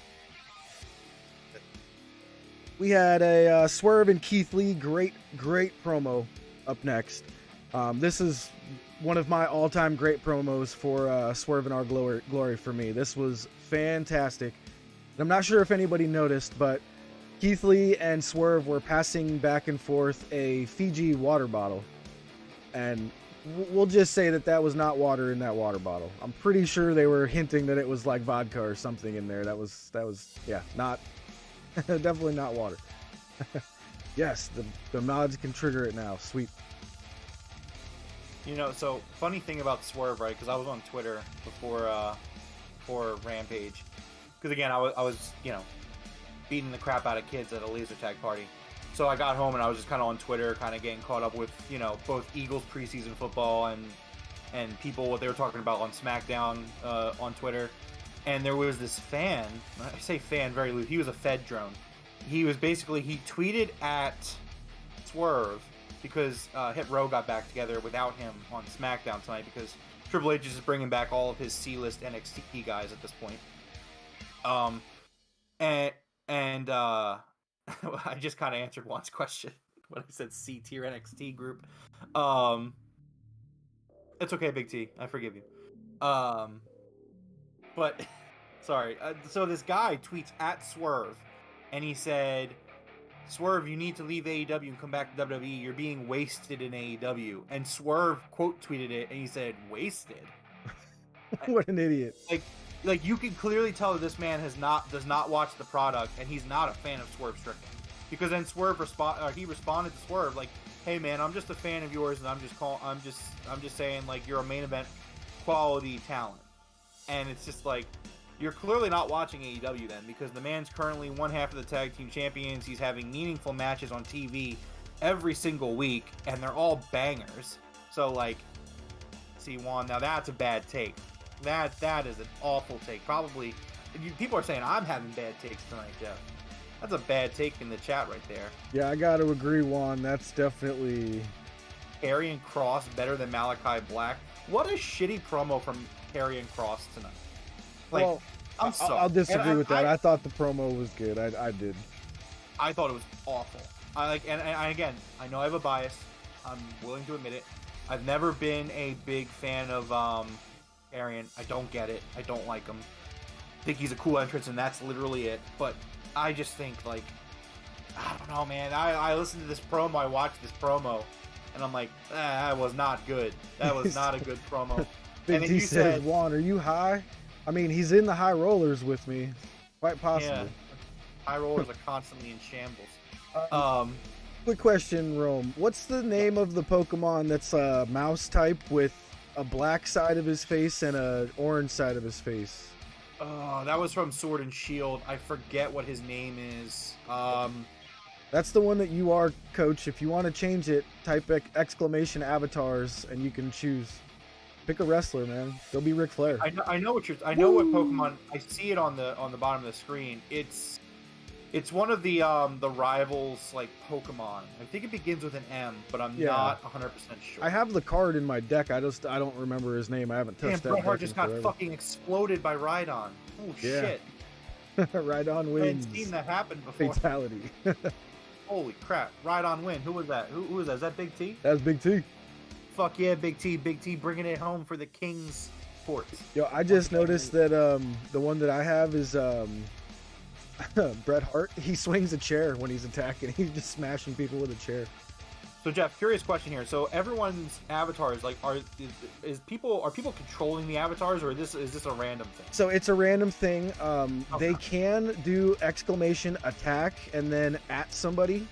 we had a Swerve and Keith Lee great promo up next. This is one of my all-time great promos for Swerve in Our Glory for me. This was fantastic. And I'm not sure if anybody noticed, but Keith Lee and Swerve were passing back and forth a Fiji water bottle. And we'll just say that was not water in that water bottle. I'm pretty sure they were hinting that it was like vodka or something in there. That was yeah, not definitely not water. Yes, the mods can trigger it now. Sweet. You know, so funny thing about Swerve, right? Because I was on Twitter before Rampage. Because again, I was beating the crap out of kids at a laser tag party. So I got home and I was just kind of on Twitter, kind of getting caught up with both Eagles preseason football and people what they were talking about on SmackDown on Twitter. And there was this fan. I say fan very loose. He was a Fed drone. He tweeted at Swerve because Hit Row got back together without him on SmackDown tonight because Triple H is just bringing back all of his C-list NXT guys at this point. And I just kind of answered Juan's question when I said C-tier NXT group. It's okay, Big T. I forgive you. But sorry. So this guy tweets at Swerve, and he said, "Swerve, you need to leave AEW and come back to WWE. You're being wasted in AEW." And Swerve quote tweeted it, and he said, "Wasted." What an idiot! Like you can clearly tell that this man does not watch the product, and he's not a fan of Swerve Strickland. Because then Swerve responded to Swerve like, "Hey man, I'm just a fan of yours, and I'm just saying like you're a main event quality talent." And it's just like, you're clearly not watching AEW then, because the man's currently one half of the tag team champions. He's having meaningful matches on TV every single week, and they're all bangers. So like, see Juan, now that's a bad take. That is an awful take. Probably, people are saying I'm having bad takes tonight, Jeff. That's a bad take in the chat right there. Yeah, I got to agree, Juan. That's definitely... Karrion Kross better than Malachi Black. What a shitty promo from Karrion Kross tonight. Like, well, I'm sorry. I'll disagree with that. I thought the promo was good. I did. I thought it was awful. And again, I know I have a bias. I'm willing to admit it. I've never been a big fan of Karrion. I don't get it. I don't like him. I think he's a cool entrance, and that's literally it. But I just think, like, I don't know, man. I listened to this promo. I watched this promo, and I'm like, that was not good. That was not a good promo. Big T says, Juan, are you high? I mean, he's in the high rollers with me. Quite possibly. Yeah. High rollers are constantly in shambles. Quick question, Rome. What's the name of the Pokemon that's a mouse type with a black side of his face and a orange side of his face? Oh, that was from Sword and Shield. I forget what his name is. That's the one that you are, Coach. If you want to change it, type exclamation avatars and you can choose. Pick a wrestler, man. Go be Ric Flair. I know what Pokemon. I see it on the bottom of the screen. It's one of the rivals like Pokemon. I think it begins with an M, but I'm not 100% sure. I have the card in my deck. I don't remember his name. I haven't touched that. Bret Hart just got fucking exploded by Rhydon. Oh shit! Rhydon wins. I hadn't seen that happen before. Fatality. Holy crap! Rhydon win. Who was that? Who was that? Is that Big T? That's Big T. Fuck yeah, Big T. Big T bringing it home for the King's ports. Yo, I just noticed that the one that I have is Bret Hart. He swings a chair when he's attacking. He's just smashing people with a chair. So Jeff, curious question here. So everyone's avatars, like, are people controlling the avatars, or is this a random thing? So it's a random thing. Okay. They can do exclamation attack and then at somebody.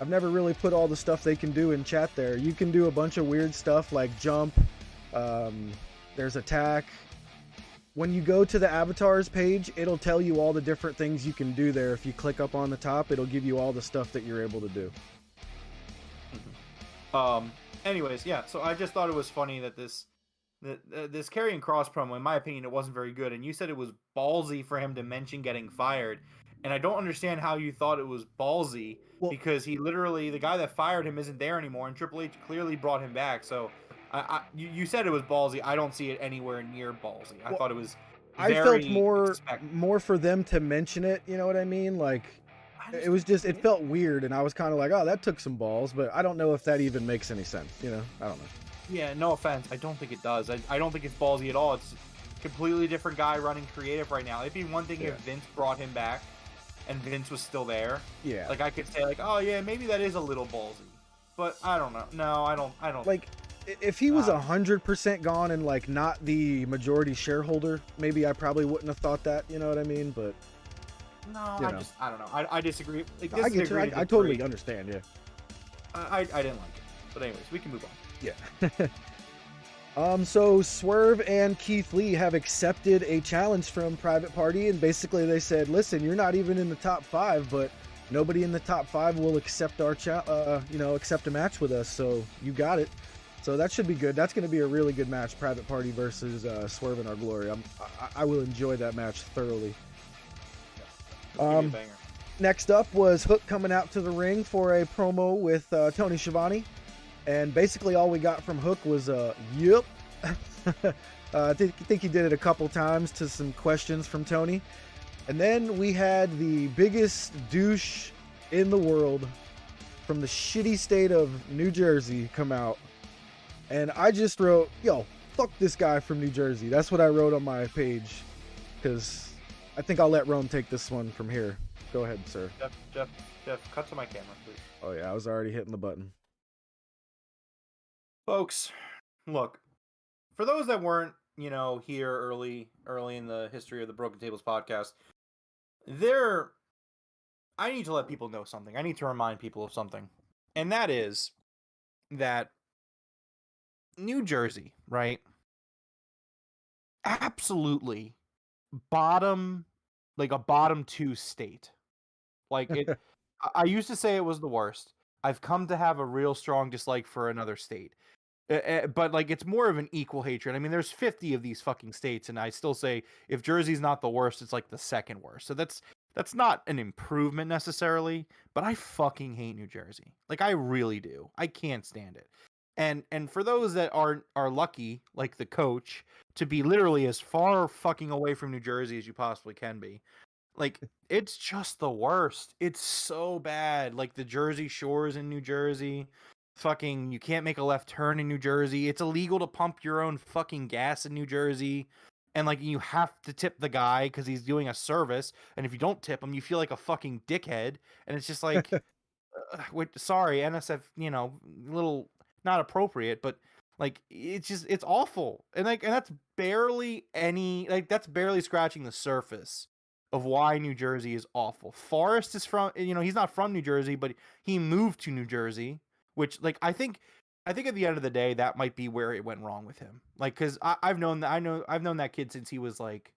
I've never really put all the stuff they can do in chat there. You can do a bunch of weird stuff like jump. There's attack. When you go to the avatars page, it'll tell you all the different things you can do there. If you click up on the top, it'll give you all the stuff that you're able to do. Anyways, yeah. So I just thought it was funny that this Karrion Kross promo, in my opinion, it wasn't very good. And you said it was ballsy for him to mention getting fired. And I don't understand how you thought it was ballsy, because the guy that fired him isn't there anymore, and Triple H clearly brought him back. So you said it was ballsy. I don't see it anywhere near ballsy. I thought it was very I felt more for them to mention it. You know what I mean? Like, It was just, it felt weird, and I was kind of like, oh, that took some balls, but I don't know if that even makes any sense, you know? I don't know. Yeah, no offense. I don't think it does. I don't think it's ballsy at all. It's a completely different guy running creative right now. It'd be one thing if Vince brought him back and Vince was still there. Yeah. Like, I could say, like, oh, yeah, maybe that is a little ballsy. But I don't know. No, I don't. Like, if he was 100% gone and, like, not the majority shareholder, maybe I probably wouldn't have thought that, you know what I mean? But... No, I don't know. I disagree. Like, I get you. I totally understand, yeah. I didn't like it. But anyways, we can move on. Yeah. So Swerve and Keith Lee have accepted a challenge from Private Party, and basically they said, listen, you're not even in the top 5, but nobody in the top 5 will accept our accept a match with us, so you got it. So that should be good. That's going to be a really good match, Private Party versus Swerve and Our Glory. I will enjoy that match thoroughly. Next up was Hook coming out to the ring for a promo with Tony Schiavone, and basically all we got from Hook was yep. I think he did it a couple times to some questions from Tony, and then we had the biggest douche in the world from the shitty state of New Jersey come out, and I just wrote, yo, fuck this guy from New Jersey. That's what I wrote on my page, because I think I'll let Rome take this one from here. Go ahead, sir. Jeff, cut to my camera, please. Oh yeah, I was already hitting the button. Folks, look, for those that weren't, here early in the history of the Broken Tables podcast, I need to let people know something. I need to remind people of something. And that is that New Jersey, right? Absolutely bottom 2 state. Like it I used to say it was the worst. I've come to have a real strong dislike for another state. But like it's more of an equal hatred. I mean, there's 50 of these fucking states, and I still say if Jersey's not the worst, it's like the second worst. So that's not an improvement necessarily, but I fucking hate New Jersey. Like I really do. I can't stand it. And for those that are lucky, like the coach, to be literally as far fucking away from New Jersey as you possibly can be, like it's just the worst. It's so bad. Like the Jersey Shores in New Jersey, fucking you can't make a left turn in New Jersey. It's illegal to pump your own fucking gas in New Jersey. And like you have to tip the guy because he's doing a service, and if you don't tip him, you feel like a fucking dickhead. And it's just like, sorry, NSF, little not appropriate, but like it's awful. And that's barely scratching the surface of why New Jersey is awful. Forrest is from, he's not from New Jersey, but he moved to New Jersey, which like I think at the end of the day that might be where it went wrong with him. Like cuz I've known that kid since he was like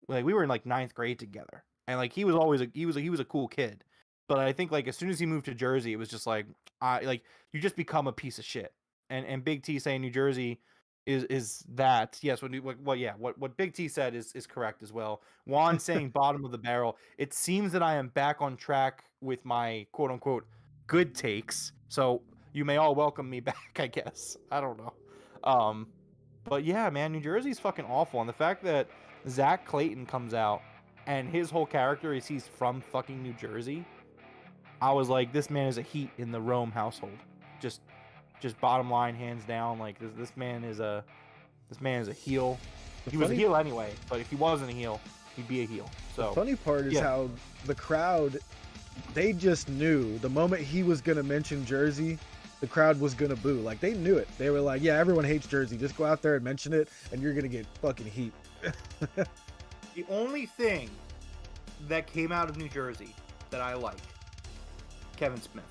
we were in like 9th grade together. And like he was always he was a cool kid. But I think like as soon as he moved to Jersey, it was just like you just become a piece of shit. And Big T saying New Jersey is that, yes, what Big T said is correct as well. Juan saying bottom of the barrel. It seems that I am back on track with my quote unquote good takes. So you may all welcome me back, I guess. I don't know. But yeah, man, New Jersey's fucking awful. And the fact that Zach Clayton comes out and his whole character is he's from fucking New Jersey, I was like, this man is a heat in the Rome household. Just bottom line, hands down. Like this man is a heel. He was a heel anyway, but if he wasn't a heel, he'd be a heel. So the funny part is how the crowd, they just knew the moment he was gonna mention Jersey, the crowd was gonna boo. Like they knew it. They were like, yeah, everyone hates Jersey. Just go out there and mention it, and you're gonna get fucking heat. The only thing that came out of New Jersey that I like, Kevin Smith.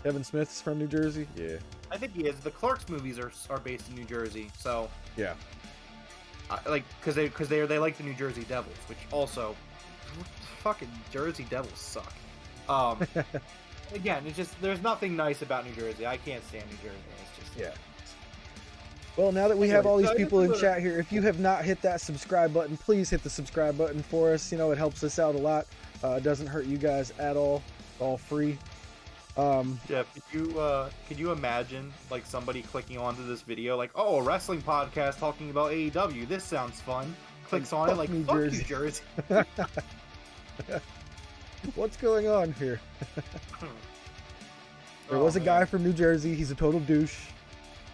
Kevin Smith's from New Jersey? Yeah. I think he is. The Clerks movies are based in New Jersey, so yeah. Because they like the New Jersey Devils, which also fucking Jersey Devils suck. Again, it's just there's nothing nice about New Jersey. I can't stand New Jersey. It's just Well, now that we have all these people in chat here, if you have not hit that subscribe button, please hit the subscribe button for us. It helps us out a lot. It doesn't hurt you guys at all. All free. Jeff, could you imagine like somebody clicking onto this video like, oh, a wrestling podcast talking about AEW, this sounds fun, clicks on it like, fuck New Jersey. What's going on here? There Oh, was a man. guy from New Jersey. He's a total douche.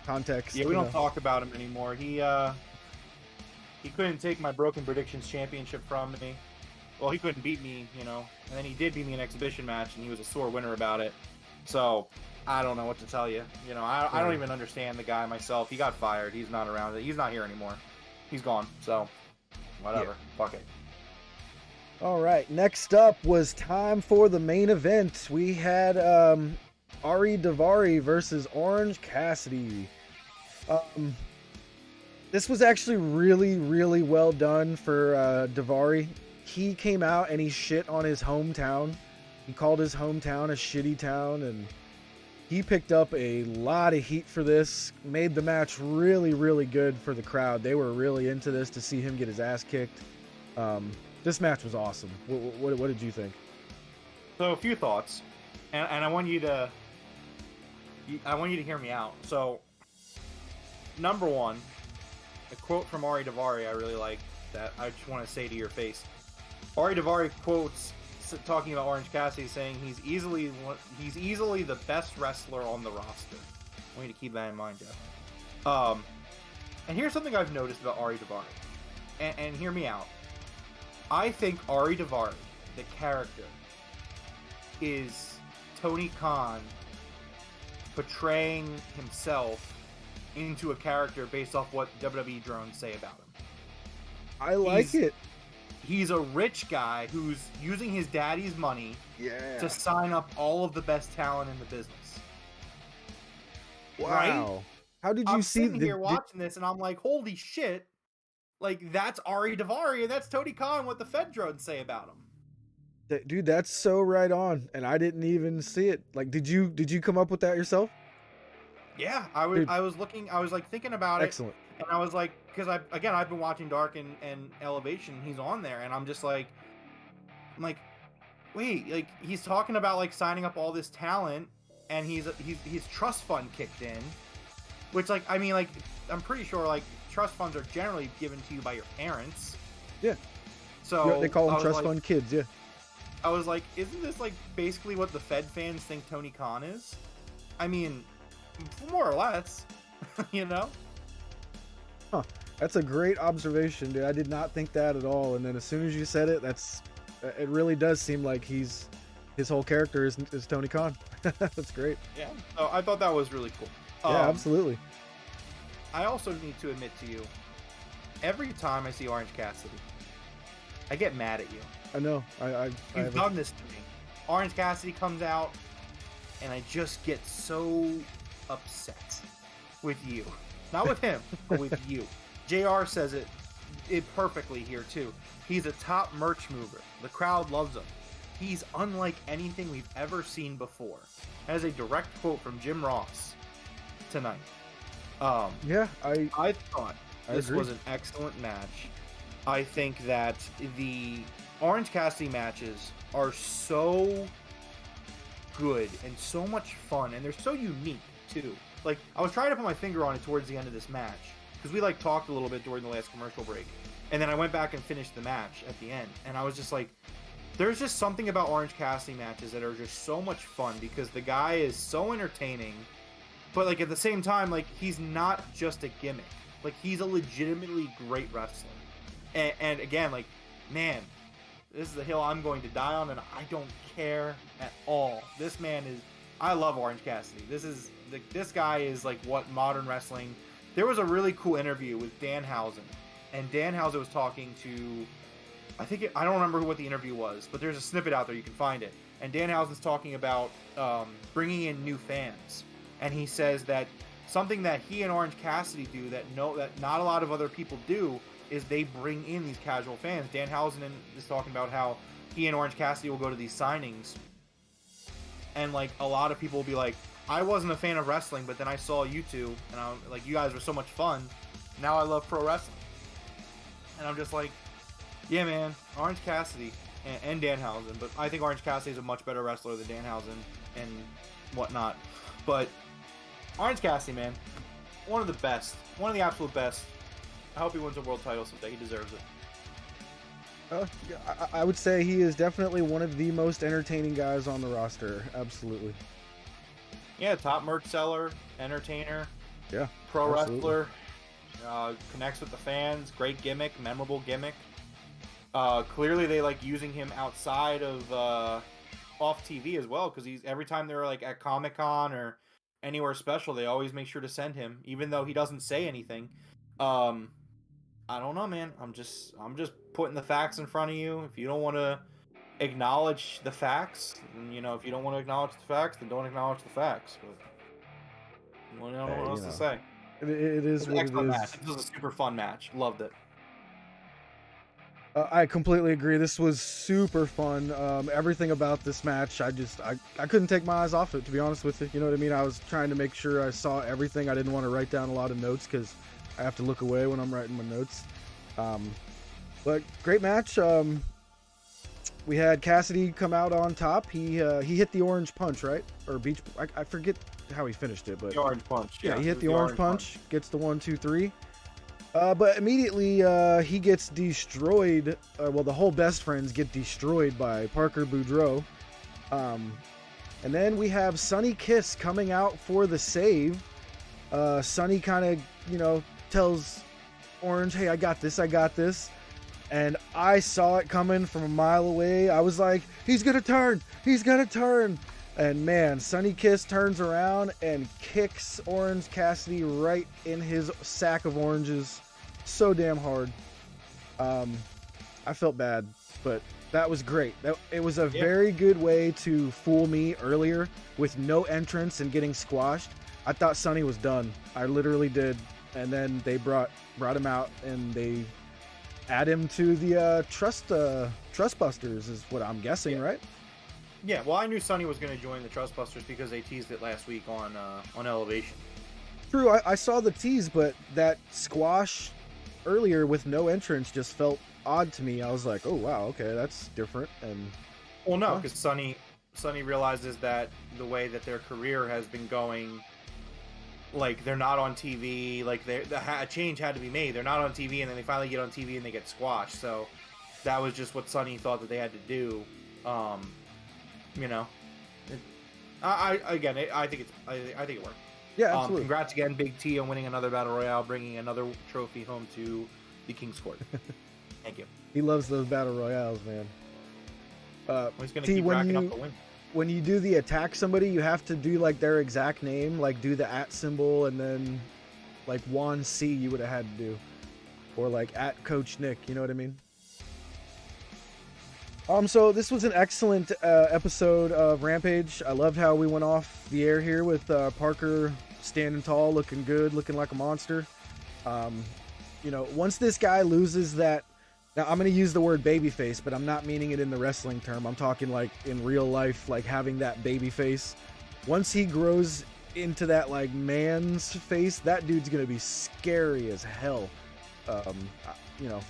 Context. Yeah, we you don't know. talk about him anymore. He couldn't take my Broken Predictions championship from me. Well, he couldn't beat me, you know. And then he did beat me in an exhibition match, and he was a sore winner about it. So, I don't know what to tell you. You know, I don't even understand the guy myself. He got fired. He's not around. He's not here anymore. He's gone. So, whatever. Fuck it. All right. Next up was time for the main event. We had Ari Davari versus Orange Cassidy. This was actually really, really well done for Davari. He came out and he shit on his hometown. He called his hometown a shitty town, and he picked up a lot of heat for this. Made the match really, really good for the crowd. They were really into this to see him get his ass kicked. This match was awesome. What did you think? So, a few thoughts. And I want you to hear me out. So, number one, a quote from Ari Davari I really like that I just want to say to your face. Ari Davari quotes talking about Orange Cassidy, saying he's easily the best wrestler on the roster. I want you to keep that in mind, Jeff. And here's something I've noticed about Ari Davari, and hear me out. I think Ari Davari, the character, is Tony Khan portraying himself into a character based off what WWE drones say about him. I like it. He's a rich guy who's using his daddy's money to sign up all of the best talent in the business. Wow. Right? How did you I'm see sitting here watching this and I'm like, holy shit. Like, that's Ari Davari and that's Tony Khan, what the Fed drones say about him. Dude, that's so right on, and I didn't even see it. Like, did you come up with that yourself? Yeah, I was thinking about Excellent. it, and I was like, because I've been watching Dark and Elevation, he's on there, and I'm like, wait, like, he's talking about like signing up all this talent, and his trust fund kicked in, which, like, I mean, like, I'm pretty sure like trust funds are generally given to you by your parents. Yeah. So They call them trust fund kids. Yeah. I was like, isn't this like basically what the Fed fans think Tony Khan is? I mean, more or less, you know? Huh. That's a great observation, dude. I did not think that at all. And then as soon as you said it, it really does seem like his whole character is Tony Khan. That's great. Yeah. So I thought that was really cool. Yeah, absolutely. I also need to admit to you, every time I see Orange Cassidy, I get mad at you. I know. You've done this to me. Orange Cassidy comes out, and I just get so upset with you. Not with him, but with you. JR says it perfectly here, too. He's a top merch mover. The crowd loves him. He's unlike anything we've ever seen before. That is a direct quote from Jim Ross tonight. Yeah, I thought this agree. was an excellent match. I think that the Orange Cassidy matches are so good and so much fun, and they're so unique too. Like, I was trying to put my finger on it towards the end of this match because we like talked a little bit during the last commercial break, and then I went back and finished the match at the end, and I was just like, there's just something about Orange Cassidy matches that are just so much fun because the guy is so entertaining, but like at the same time, like, he's not just a gimmick. Like, he's a legitimately great wrestler. And again, like, man, this is the hill I'm going to die on, and I don't care at all. This man is... I love Orange Cassidy. This guy is like what modern wrestling... There was a really cool interview with Danhausen, and Danhausen was talking to... I don't remember what the interview was, but there's a snippet out there, you can find it. And Danhausen's talking about bringing in new fans. And he says that something that he and Orange Cassidy do that not a lot of other people do is they bring in these casual fans. Danhausen is talking about how he and Orange Cassidy will go to these signings, and like a lot of people will be like, I wasn't a fan of wrestling, but then I saw you two, and I'm like, you guys were so much fun. Now I love pro wrestling. And I'm just like, yeah, man, Orange Cassidy and Danhausen, but I think Orange Cassidy is a much better wrestler than Danhausen and whatnot. But Orange Cassidy, man, one of the best, one of the absolute best. I hope he wins a world title someday. He deserves it. Yeah, I would say he is definitely one of the most entertaining guys on the roster. Absolutely. Yeah, top merch seller, entertainer, Yeah. pro absolutely. wrestler, connects with the fans, great gimmick, memorable gimmick. Clearly they like using him outside of off TV as well, because he's every time they're like at Comic-Con or anywhere special, they always make sure to send him, even though he doesn't say anything. I don't know, man. I'm just putting the facts in front of you. If you don't want to acknowledge the facts, then, if you don't want to acknowledge the facts, then don't acknowledge the facts. But I don't know what else to say. It It is was an what it excellent is. match. This was a super fun match. Loved it. I completely agree. This was super fun. Everything about this match, I couldn't take my eyes off it, to be honest with you. You know what I mean? I was trying to make sure I saw everything. I didn't want to write down a lot of notes because I have to look away when I'm writing my notes. But great match. We had Cassidy come out on top. He hit the orange punch, right? Or beach. I forget how he finished it, but The orange punch. yeah, he hit it the was orange punch. Gets the 1, 2, 3. But immediately he gets destroyed. Well, the whole best friends get destroyed by Parker Boudreau. And then we have Sonny Kiss coming out for the save. Sonny kind of, tells Orange, hey, I got this. And I saw it coming from a mile away. I was like, he's going to turn. And man, Sonny Kiss turns around and kicks Orange Cassidy right in his sack of oranges so damn hard. I felt bad, but that was great. It was a very good way to fool me earlier with no entrance and getting squashed. I thought Sonny was done. I literally did. And then they brought him out and they add him to the Trustbusters is what I'm guessing, right? Yeah, well, I knew Sonny was going to join the Trustbusters because they teased it last week on Elevation. True, I saw the tease, but that squash earlier with no entrance just felt odd to me. I was like, oh wow, okay, that's different. And well, no, because Sonny realizes that the way that their career has been going, like they're not on TV, like a change had to be made. They're not on TV, and then they finally get on TV and they get squashed. So that was just what Sonny thought that they had to do. I think it worked. Yeah, absolutely. Congrats again, Big T, on winning another Battle Royale, bringing another trophy home to the King's Court. Thank you. He loves those Battle Royales, man. He's going to T, keep racking up the win. When you do the attack somebody, you have to do like their exact name, like do the @ symbol, and then like Juan C you would have had to do. Or like @ Coach Nick, you know what I mean? So this was an excellent episode of Rampage. I loved how we went off the air here with Parker standing tall, looking good, looking like a monster. Once this guy loses that, now I'm going to use the word babyface, but I'm not meaning it in the wrestling term. I'm talking like in real life, like having that baby face. Once he grows into that like man's face, that dude's going to be scary as hell.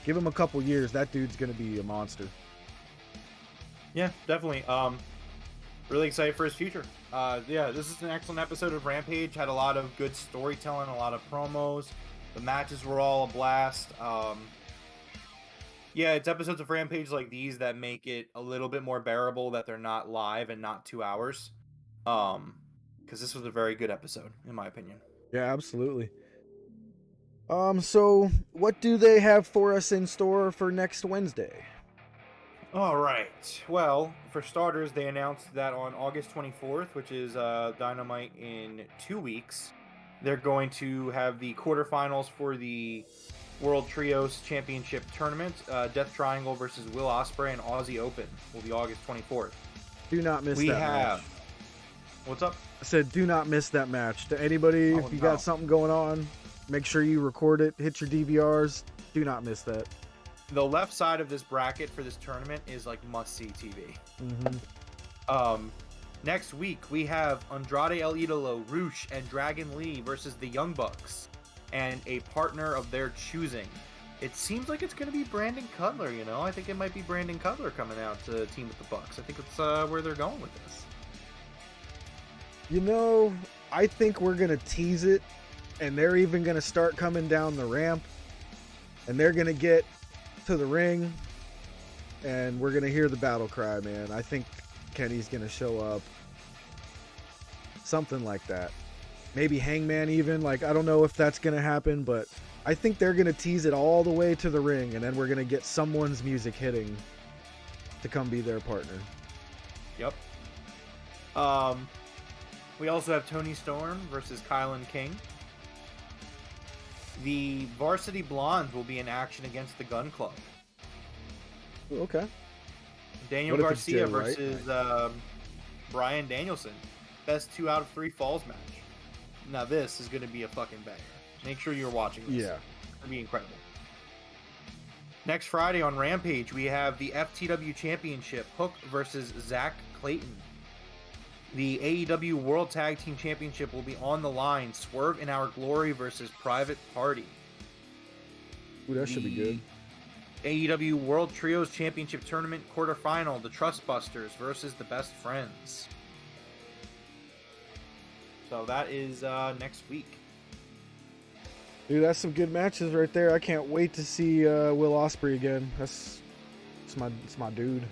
Give him a couple years, that dude's going to be a monster. Yeah, definitely. Really excited for his future. This is an excellent episode of Rampage. Had a lot of good storytelling, a lot of promos. The matches were all a blast. It's episodes of Rampage like these that make it a little bit more bearable that they're not live and not 2 hours. Because this was a very good episode, in my opinion. Yeah, absolutely. So what do they have for us in store for next Wednesday? All right. Well, for starters, they announced that on August 24th, which is Dynamite in 2 weeks, they're going to have the quarterfinals for the World Trios Championship Tournament. Death Triangle versus Will Ospreay and Aussie Open will be August 24th. Do not miss that match. What's up? I said do not miss that match. To anybody, if you got something going on, make sure you record it, hit your DVRs. Do not miss that. The left side of this bracket for this tournament is like must-see TV. Mm-hmm. Next week, we have Andrade El Idolo, Roosh, and Dragon Lee versus the Young Bucks, and a partner of their choosing. It seems like it's going to be Brandon Cutler, I think it might be Brandon Cutler coming out to team with the Bucks. I think it's where they're going with this. I think we're going to tease it, and they're even going to start coming down the ramp, and they're going to get to the ring, and we're gonna hear the battle cry, man. I think Kenny's gonna show up. Something like that. Maybe Hangman even. Like, I don't know if that's gonna happen, but I think they're gonna tease it all the way to the ring, and then we're gonna get someone's music hitting to come be their partner. Yep. We also have Tony Storm versus Kylan King. The Varsity Blondes will be in action against the Gun Club. Okay. Daniel What if it's Garcia Jay White? versus Brian Danielson. Best 2 out of 3 falls match. Now this is going to be a fucking banger. Make sure you're watching this. Yeah. It's going to be incredible. Next Friday on Rampage, we have the FTW Championship, Hook versus Zach Clayton. The AEW World Tag Team Championship will be on the line. Swerve in Our Glory versus Private Party. Ooh, that should be good. AEW World Trios Championship Tournament quarterfinal, the Trustbusters versus the Best Friends. So that is next week. Dude, that's some good matches right there. I can't wait to see Will Ospreay again. It's my dude.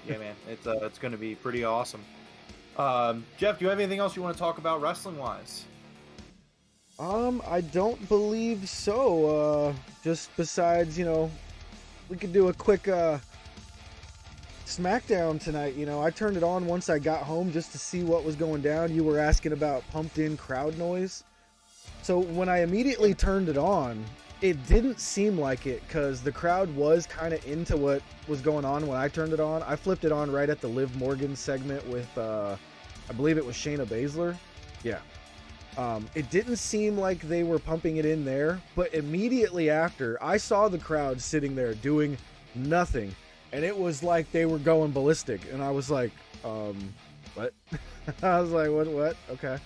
Yeah, man, it's going to be pretty awesome. Jeff, do you have anything else you want to talk about wrestling wise? I don't believe so. Just besides, we could do a quick SmackDown tonight. I turned it on once I got home just to see what was going down. You were asking about pumped in crowd noise. So when I immediately turned it on, it didn't seem like it because the crowd was kind of into what was going on when I turned it on. I flipped it on right at the Liv Morgan segment with, I believe it was Shayna Baszler. Yeah. It didn't seem like they were pumping it in there, but immediately after, I saw the crowd sitting there doing nothing, and it was like they were going ballistic, and I was like, what? I was like, what? Okay.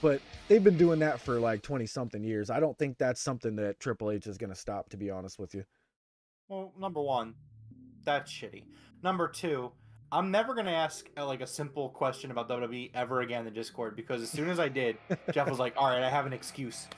But they've been doing that for like 20-something years. I don't think that's something that Triple H is going to stop, to be honest with you. Well, number one, that's shitty. Number two, I'm never going to ask like a simple question about WWE ever again in the Discord, because as soon as I did, Jeff was like, all right, I have an excuse.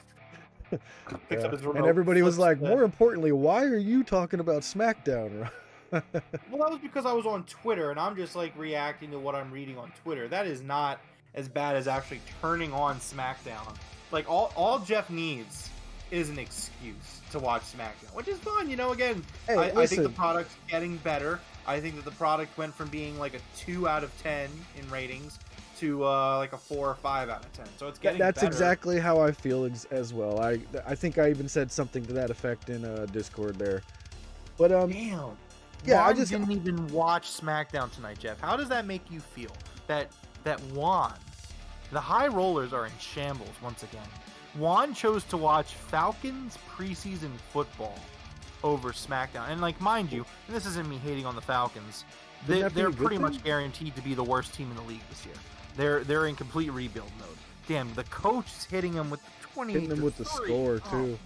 Picks up his remote, And everybody was flips like, the- more importantly, why are you talking about SmackDown? Well, that was because I was on Twitter, and I'm just like reacting to what I'm reading on Twitter. That is not as bad as actually turning on SmackDown. Like, all Jeff needs is an excuse to watch SmackDown, which is fun, Again, Hey, I think listen. the product's getting better. I think that the product went from being like a 2 out of 10 in ratings to like a 4 or 5 out of 10. So it's getting That's better. exactly how I feel as well. I think I even said something to that effect in Discord there. But Damn. Yeah, I Juan just- didn't even watch SmackDown tonight, Jeff. How does that make you feel? That Juan, the High Rollers are in shambles once again. Juan chose to watch Falcons preseason football over SmackDown, and like, mind you, and this isn't me hating on the Falcons. Wouldn't that be They're a good pretty thing? much guaranteed to be the worst team in the league this year. They're in complete rebuild mode. Damn, the coach is hitting them with 20. hitting them with the score too.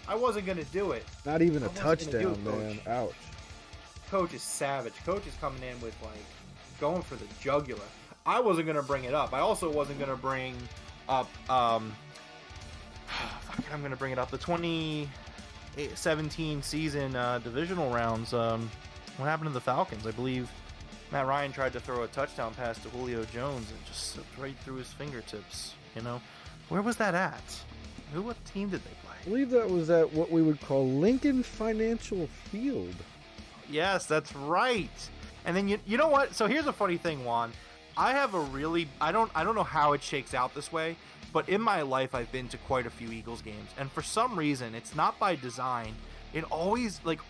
I wasn't gonna do it. Not even a I wasn't gonna do touchdown, it, man. Coach. Ouch. Coach is savage. Coach is coming in with like going for the jugular. I wasn't gonna bring it up. I also wasn't gonna bring up I'm gonna bring it up. The 2017 season divisional rounds. What happened to the Falcons? I believe Matt Ryan tried to throw a touchdown pass to Julio Jones and just slipped right through his fingertips. Where was that at? What team did they play? I believe that was at what we would call Lincoln Financial Field. Yes, that's right. And then you know what? So here's a funny thing, Juan. I have a really I don't know how it shakes out this way, but in my life I've been to quite a few Eagles games, and for some reason it's not by design. It always like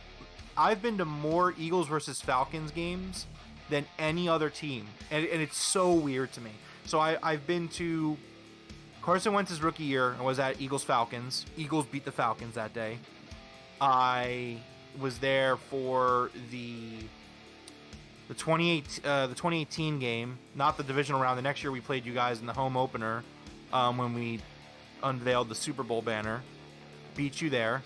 I've been to more Eagles versus Falcons games than any other team, and it's so weird to me. So I've been to Carson Wentz's rookie year. I was at Eagles Falcons. Eagles beat the Falcons that day. I was there for the 2018 game, not the divisional round. The next year we played you guys in the home opener when we unveiled the Super Bowl banner. Beat you there.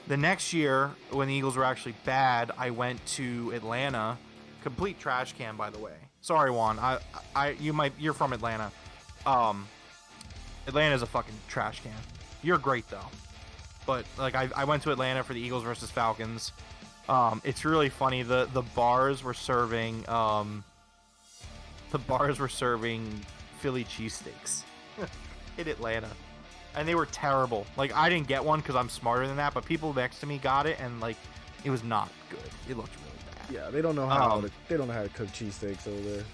The next year, when the Eagles were actually bad, I went to Atlanta. Complete trash can, by the way. Sorry, Juan. You're from Atlanta. Atlanta's a fucking trash can. You're great though. But like I went to Atlanta for the Eagles versus Falcons. It's really funny. The bars were serving Philly cheesesteaks in Atlanta, and they were terrible. Like, I didn't get one because I'm smarter than that, but people next to me got it, and like, it was not good. It looked really bad. Yeah, they don't know how to cook cheesesteaks over there.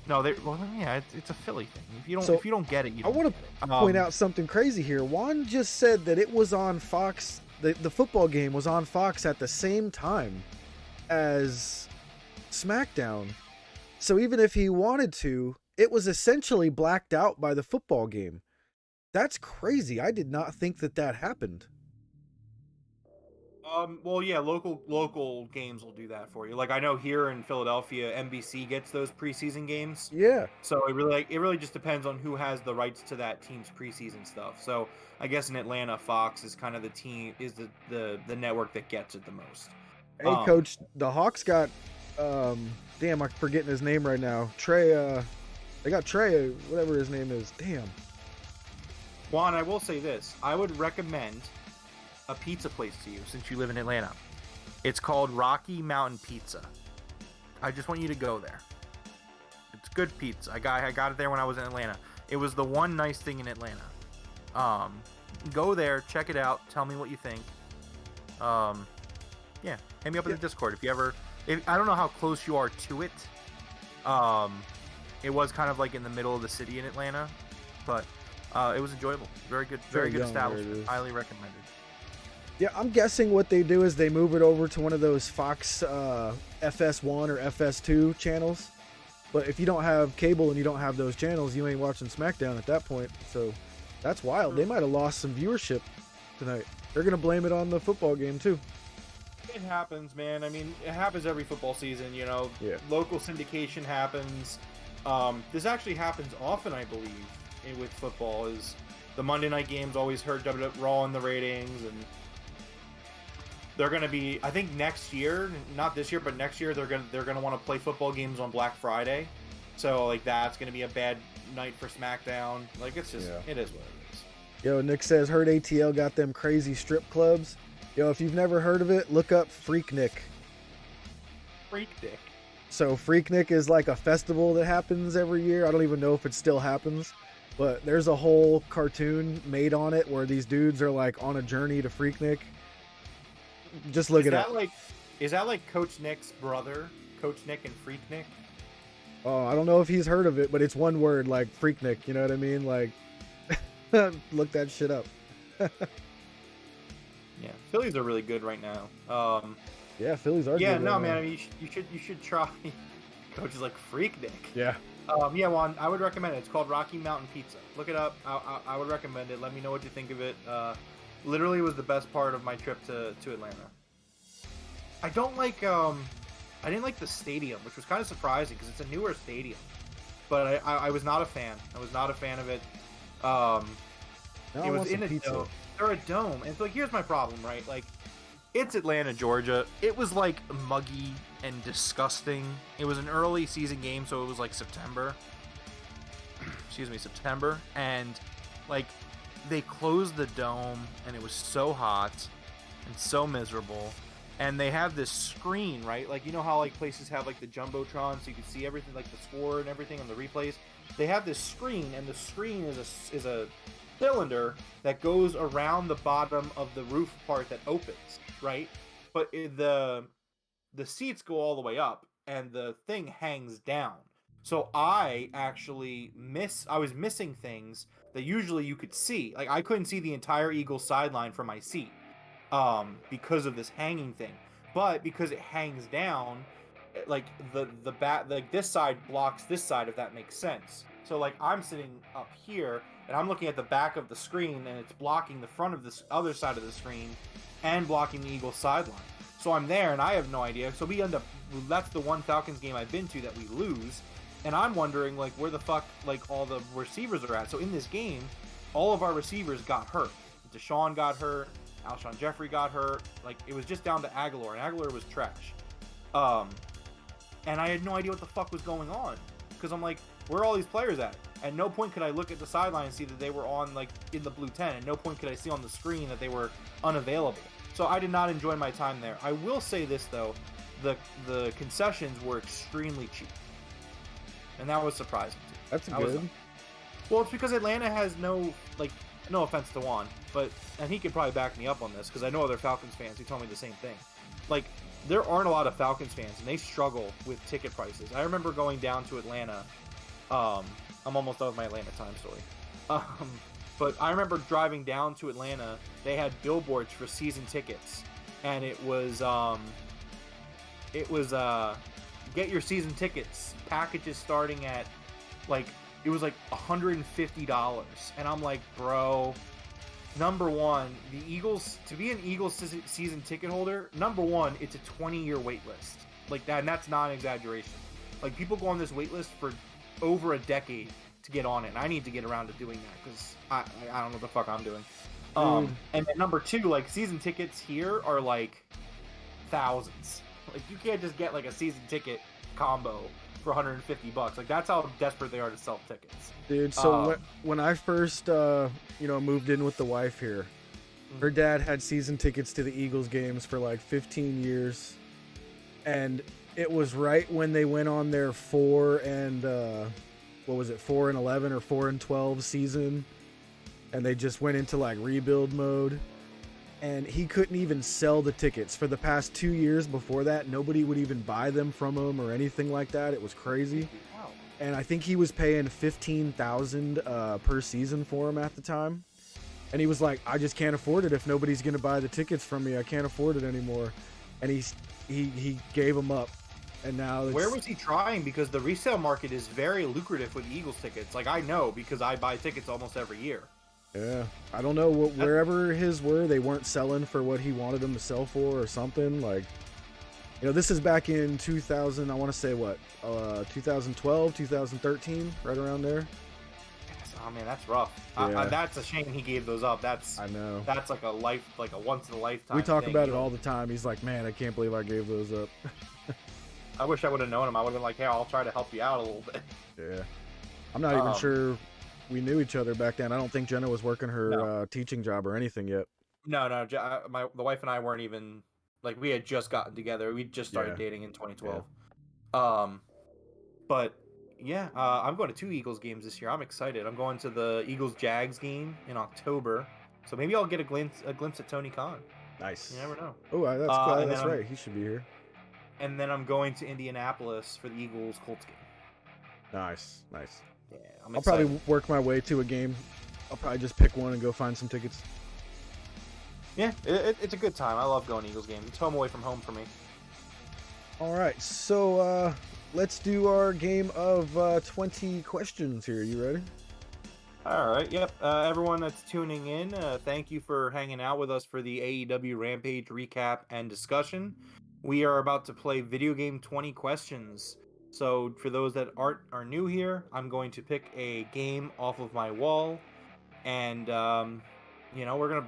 No, it's a Philly thing. If you don't get it, you don't. I want to point out something crazy here. Juan just said that it was on Fox. The football game was on Fox at the same time as SmackDown. So even if he wanted to, it was essentially blacked out by the football game. That's crazy. I did not think that happened. Well, yeah, local games will do that for you. Like, I know here in Philadelphia, NBC gets those preseason games. Yeah. So it really just depends on who has the rights to that team's preseason stuff. So I guess in Atlanta, Fox is kind of the network that gets it the most. Hey, Coach, the Hawks got damn, I'm forgetting his name right now. Trey. They got Trey, whatever his name is. Damn. Juan, I will say this: I would recommend a pizza place to you since you live in Atlanta. It's called Rocky Mountain Pizza. I just want you to go there. It's good pizza. I got it there when I was in Atlanta. It was the one nice thing in Atlanta. Go there, check it out, tell me what you think. Yeah, hit me up in the Discord if I don't know how close you are to it. It was kind of like in the middle of the city in Atlanta, but it was enjoyable. Very good establishment. Highly recommended. Yeah, I'm guessing what they do is they move it over to one of those Fox FS1 or FS2 channels. But if you don't have cable and you don't have those channels, you ain't watching SmackDown at that point. So that's wild. They might have lost some viewership tonight. They're going to blame it on the football game, too. It happens, man. I mean, it happens every football season, you know. Yeah. Local syndication happens. This actually happens often, I believe, with football. Is the Monday night games always hurt Raw in the ratings, and they're going to be, I think next year, not this year, but next year, they're going to want to play football games on Black Friday. So, like, that's going to be a bad night for SmackDown. Like, it's just, It is what it is. Yo, Nick says, heard ATL got them crazy strip clubs. Yo, if you've never heard of it, look up Freaknik. Freaknik? So, Freaknik is like a festival that happens every year. I don't even know if it still happens. But there's a whole cartoon made on it where these dudes are, like, on a journey to Freaknik. Just look it up. Is that like Coach Nick's brother, Coach Nick and Freak Nick? Oh, I don't know if he's heard of it, but it's one word, like Freak Nick. You know what I mean? Like, look that shit up. Yeah, Phillies are really good right now. Yeah, Phillies are. Yeah, good no, right man. now. I mean, you should try. Coach is like Freak Nick. Yeah. Yeah, Juan, I would recommend it. It's called Rocky Mountain Pizza. Look it up. I would recommend it. Let me know what you think of it. Literally was the best part of my trip to Atlanta. I didn't like the stadium, which was kind of surprising because it's a newer stadium. But I was not a fan. I was not a fan of it. It was in a dome. They're a dome, and so like, here's my problem, right? Like, it's Atlanta, Georgia. It was like muggy and disgusting. It was an early season game, so it was like September. September, and like, they closed the dome, and it was so hot and so miserable. And they have this screen, right? Like, you know how like places have like the jumbotron, so you can see everything, like the score and everything on the replays. They have this screen, and the screen is a cylinder that goes around the bottom of the roof part that opens, right? But the seats go all the way up, and the thing hangs down. So I was missing things that usually you could see. Like, I couldn't see the entire Eagles sideline from my seat because of this hanging thing. But because it hangs down, like the back, like this side blocks this side, if that makes sense. So like, I'm sitting up here and I'm looking at the back of the screen, and it's blocking the front of this other side of the screen and blocking the Eagles sideline. So I'm there and I have no idea. So we end up, that's the one Falcons game I've been to that we lose. And I'm wondering, like, where the fuck, like, all the receivers are at. So in this game, all of our receivers got hurt. Deshaun got hurt. Alshon Jeffrey got hurt. Like, it was just down to Aguilar, and Aguilar was trash. And I had no idea what the fuck was going on. Because I'm like, where are all these players at? At no point could I look at the sideline and see that they were on, like, in the blue 10. At no point could I see on the screen that they were unavailable. So I did not enjoy my time there. I will say this though, the concessions were extremely cheap, and that was surprising too. That's good. Well, it's because Atlanta has no offense to Juan, and he could probably back me up on this because I know other Falcons fans who told me the same thing. Like, there aren't a lot of Falcons fans, and they struggle with ticket prices. I remember going down to Atlanta. I'm almost done with my Atlanta time story. But I remember driving down to Atlanta. They had billboards for season tickets, and it was get your season tickets packages starting at it was like $150, and I'm like, bro, number one, the Eagles, to be an Eagles season ticket holder, number one, it's a 20-year wait list, like that, and that's not an exaggeration. Like, people go on this wait list for over a decade to get on it, and I need to get around to doing that because I don't know what the fuck I'm doing. And then number two, like, season tickets here are like thousands. Like, you can't just get like a season ticket combo for $150. Like, that's how desperate they are to sell tickets. Dude, so when I first moved in with the wife here, her dad had season tickets to the Eagles games for like 15 years, and it was right when they went on their 4-11 or 4-12 season, and they just went into like rebuild mode. And he couldn't even sell the tickets for the past 2 years. Before that, nobody would even buy them from him or anything like that. It was crazy. Wow. And I think he was paying $15,000 per season for them at the time. And he was like, I just can't afford it if nobody's going to buy the tickets from me. I can't afford it anymore. And he gave them up. And now where was he trying? Because the resale market is very lucrative with Eagles tickets. Like, I know because I buy tickets almost every year. Yeah, I don't know, wherever his were, they weren't selling for what he wanted them to sell for or something. Like, this is back in 2000, I want to say 2012, 2013, right around there. Oh man, that's rough. Yeah. That's a shame he gave those up. I know. That's like a once in a lifetime. We talk about it all the time. He's like, man, I can't believe I gave those up. I wish I would have known him. I would have been like, hey, I'll try to help you out a little bit. Yeah. I'm not even sure we knew each other back then. I don't think Jenna was working her teaching job or anything yet. No. The wife and I weren't even, like, we had just gotten together. We just started dating in 2012. Yeah. But yeah, I'm going to 2 Eagles games this year. I'm excited. I'm going to the Eagles-Jags game in October. So maybe I'll get a glimpse at Tony Khan. Nice. You never know. Oh, that's right. He should be here. And then I'm going to Indianapolis for the Eagles-Colts game. Nice. Yeah, I'll probably work my way to a game. I'll probably just pick one and go find some tickets. Yeah, it's a good time. I love going to Eagles games. It's home away from home for me. All right, so let's do our game of 20 questions here. You ready? All right, yep. Everyone that's tuning in, thank you for hanging out with us for the AEW Rampage recap and discussion. We are about to play video game 20 questions. So for those that are new here, I'm going to pick a game off of my wall, and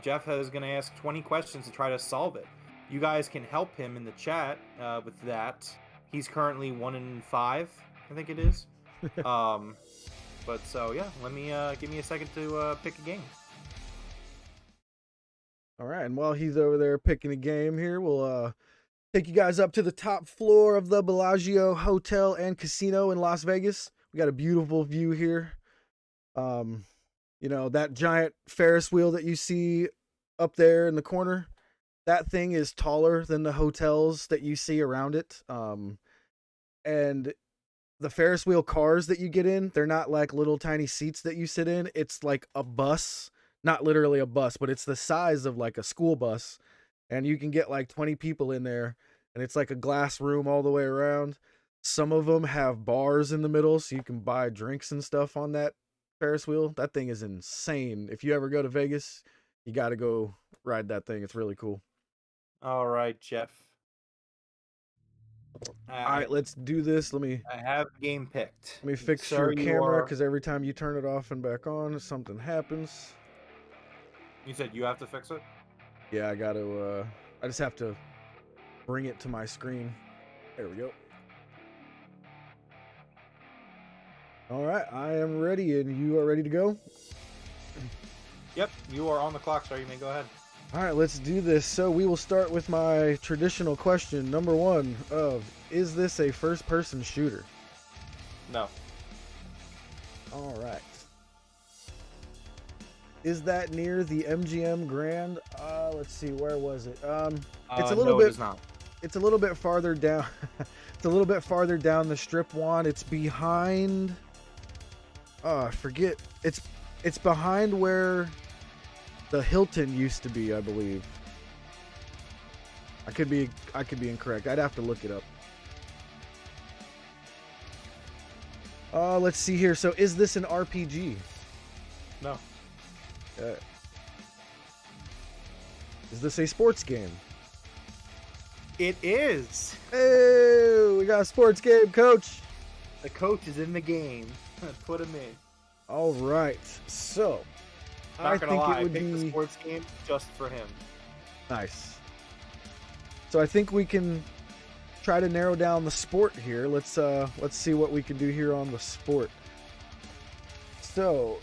Jeff is gonna ask 20 questions to try to solve it. You guys can help him in the chat with that. He's currently 1-5, I think it is. But so yeah, let me give me a second to pick a game. All right, and while he's over there picking a game here, we'll take you guys up to the top floor of the Bellagio Hotel and Casino in Las Vegas. We got a beautiful view here. That giant Ferris wheel that you see up there in the corner, that thing is taller than the hotels that you see around it. And the Ferris wheel cars that you get in, they're not like little tiny seats that you sit in. It's like a bus, not literally a bus, but it's the size of like a school bus. And you can get like 20 people in there, and it's like a glass room all the way around. Some of them have bars in the middle, so you can buy drinks and stuff on that Ferris wheel. That thing is insane. If you ever go to Vegas, you got to go ride that thing. It's really cool. All right, Jeff. All right, let's do this. I have game picked. Let me fix your camera, because every time you turn it off and back on, something happens. You said you have to fix it? Yeah, I got to, I just have to bring it to my screen. There we go. All right, I am ready, and you are ready to go? Yep, you are on the clock, sir. You may go ahead. All right, let's do this. So we will start with my traditional question, number 1 of, is this a first-person shooter? No. All right. Is that near the MGM Grand? Let's see, where was it? It's a little no, bit. it is not. It's a little bit farther down. It's a little bit farther down the strip, Juan. It's behind. I forget. It's behind where the Hilton used to be, I believe. I could be incorrect. I'd have to look it up. Let's see here. So, is this an RPG? No. Is this a sports game? It is. Hey, we got a sports game, coach. The coach is in the game. Put him in. All right. So, Not gonna lie, it would I picked be the sports game just for him. nice. So I think we can try to narrow down the sport here. Let's see what we can do here on the sport. So,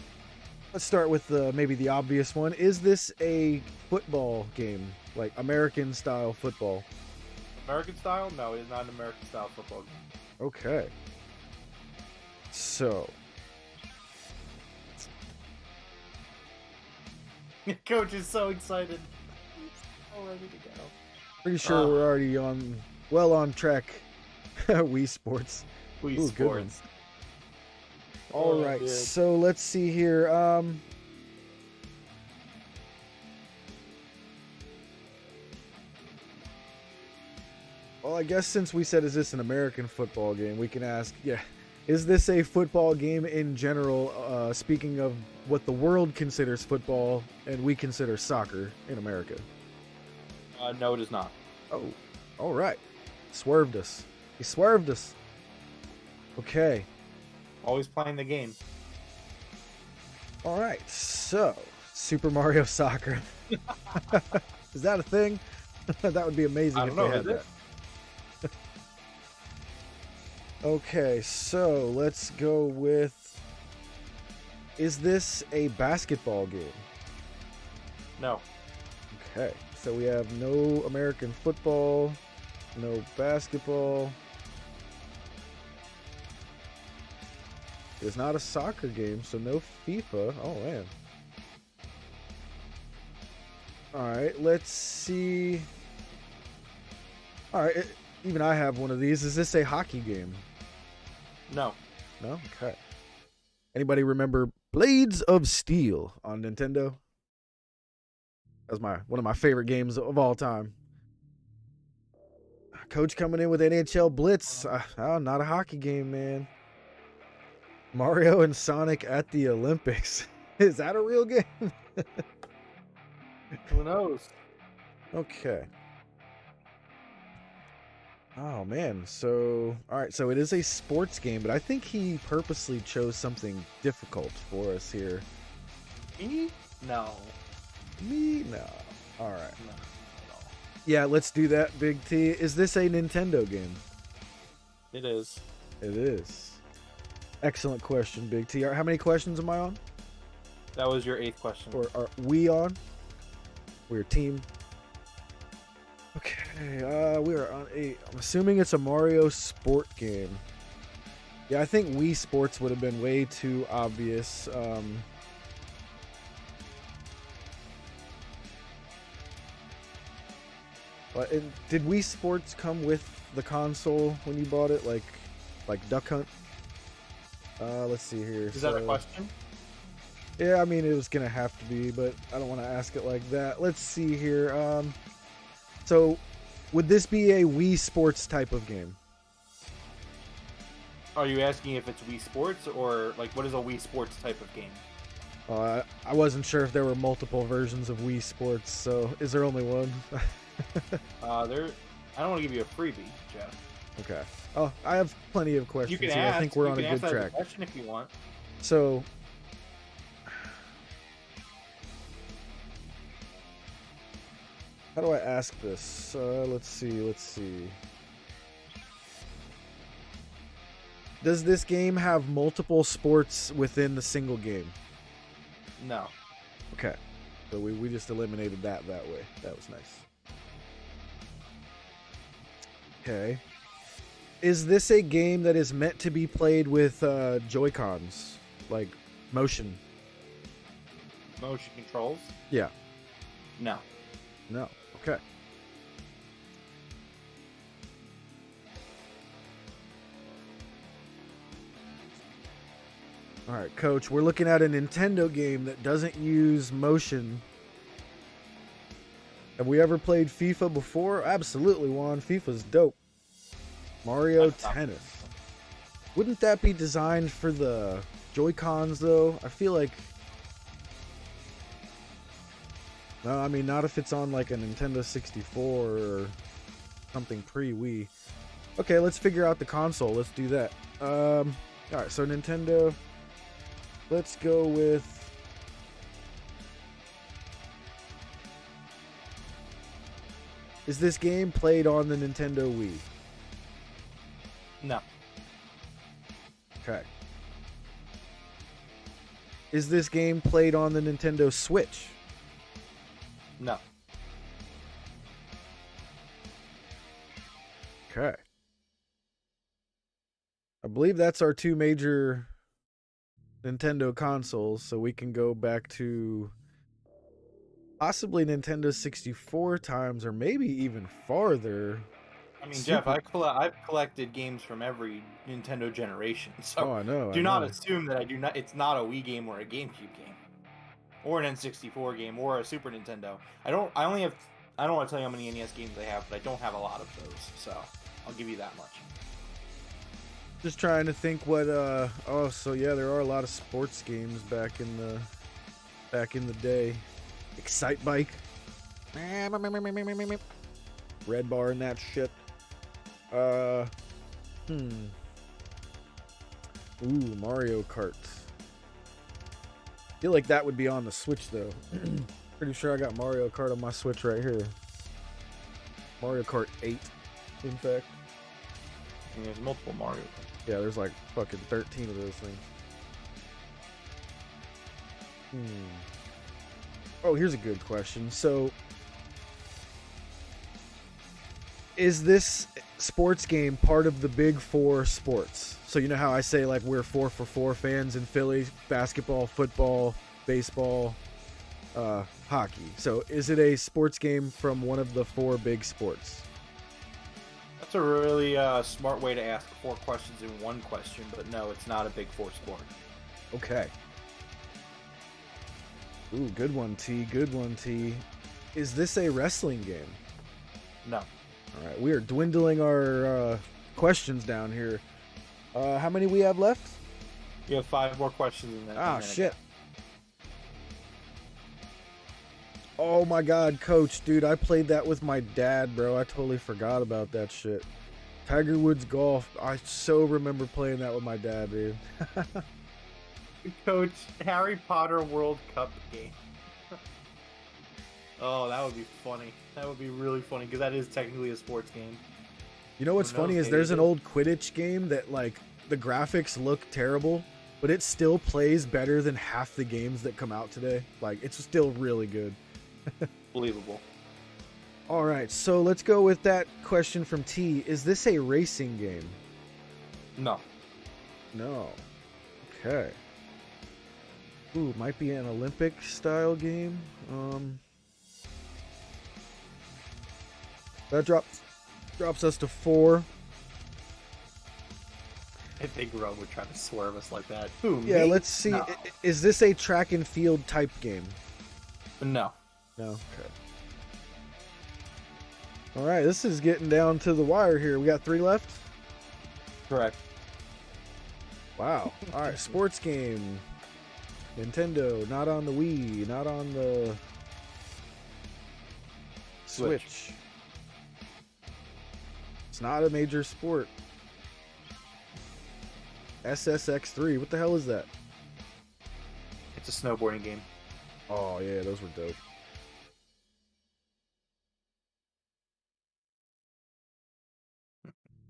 let's start with maybe the obvious one. Is this a football game, like American style football? American style? No, it is not an American style football game. Okay. So, Coach is so excited. He's so ready to go. pretty sure we're already on track. Wii Sports. Wii Ooh, good one. Sports. All Oh, right, dude. so let's see here. Well, I guess since we said, is this an American football game, we can ask, is this a football game in general, speaking of what the world considers football and we consider soccer in America? No, it is not. Oh, all right. Swerved us. He swerved us. Okay. Always playing the game. All right, so Super Mario Soccer. Is that a thing? That would be amazing I if don't know, they had is it? that. Okay, so let's go with, is this a basketball game? No. Okay, so we have no American football, no basketball. It's not a soccer game, so no FIFA. Oh, man. Alright, let's see. Alright, even I have one of these. Is this a hockey game? No. No? Okay. Anybody remember Blades of Steel on Nintendo? That was one of my favorite games of all time. Coach coming in with NHL Blitz. Not a hockey game, man. Mario and Sonic at the Olympics. Is that a real game? Who knows? Okay. Oh, man. So, all right. So it is a sports game, but I think he purposely chose something difficult for us here. Me? No. Me? No. All right. No. Yeah, let's do that, Big T. Is this a Nintendo game? It is. It is. Excellent question, Big T. How many questions am I on? That was your 8th question. Or are we on? We're a team. Okay, we are on 8. I'm assuming it's a Mario sport game. Yeah, I think Wii Sports would have been way too obvious. Did Wii Sports come with the console when you bought it, like Duck Hunt? Let's see here. Is that a question? Yeah, I mean, it was going to have to be, but I don't want to ask it like that. Let's see here. So, would this be a Wii Sports type of game? Are you asking if it's Wii Sports or, like, what is a Wii Sports type of game? I wasn't sure if there were multiple versions of Wii Sports, so is there only one? I don't want to give you a freebie, Jeff. Okay. Oh, I have plenty of questions You can here. ask. I think we're you on a can good ask that as track. question if you want. So, how do I ask this? Let's see. Does this game have multiple sports within the single game? No. Okay. So we just eliminated that way. That was nice. Okay. Is this a game that is meant to be played with Joy-Cons? Like motion? Motion controls? Yeah. No. No. Okay. All right, Coach, we're looking at a Nintendo game that doesn't use motion. Have we ever played FIFA before? Absolutely, Juan. FIFA's dope. Mario Tennis. Wouldn't that be designed for the Joy-Cons, though? I feel like... No, I mean, not if it's on like a Nintendo 64 or something pre-Wii. Okay, let's figure out the console. Let's do that. Alright, so Nintendo... Let's go with... Is this game played on the Nintendo Wii? No. Okay. Is this game played on the Nintendo Switch? No. Okay. I believe that's our two major Nintendo consoles, so we can go back to possibly Nintendo 64 times, or maybe even farther. I mean, Jeff, I've collected games from every Nintendo generation, so Oh, I know. do not assume that I do not. It's not a Wii game or a GameCube game, or an N64 game, or a Super Nintendo. I don't want to tell you how many NES games I have, but I don't have a lot of those, so I'll give you that much. Just trying to think what. Oh, so yeah, there are a lot of sports games back in the day. Excite Bike. Red Bar and that shit. Ooh, Mario Kart. Feel like that would be on the Switch though. Pretty sure I got Mario Kart on my Switch right here. Mario Kart 8, in fact. And there's multiple Mario Kart. Yeah, there's like fucking 13 of those things. Oh, here's a good question. So, is this sports game part of the big four sports? So you know how I say like we're 4 for 4 fans in Philly: basketball, football, baseball, hockey. So is it a sports game from one of the 4 big sports? That's a really smart way to ask 4 questions in one question, but no, it's not a big 4 sport. Okay. Ooh, good one, T. Good one, T. Is this a wrestling game? No. All right, we are dwindling our questions down here. How many we have left? You have 5 more questions in that. Ah, shit. Oh my god, Coach, dude, I played that with my dad, bro. I totally forgot about that shit. Tiger Woods Golf. I so remember playing that with my dad, dude. Coach, Harry Potter World Cup game. Oh, that would be funny. That would be really funny, because that is technically a sports game. You know what's funny is there's an old Quidditch game that, like, the graphics look terrible, but it still plays better than half the games that come out today. Like, it's still really good. Believable. All right, so let's go with that question from T. Is this a racing game? No. No. Okay. Ooh, might be an Olympic style game. That drops us to 4. I think Rob would try to swerve us like that. Who, Yeah, me? let's see. No. Is this a track and field type game? No. No. Okay. All right, this is getting down to the wire here. We got 3 left. Correct. Wow. All right, sports game. Nintendo, not on the Wii, not on the Switch. It's not a major sport. SSX3, what the hell is that? It's a snowboarding game. Oh yeah, those were dope.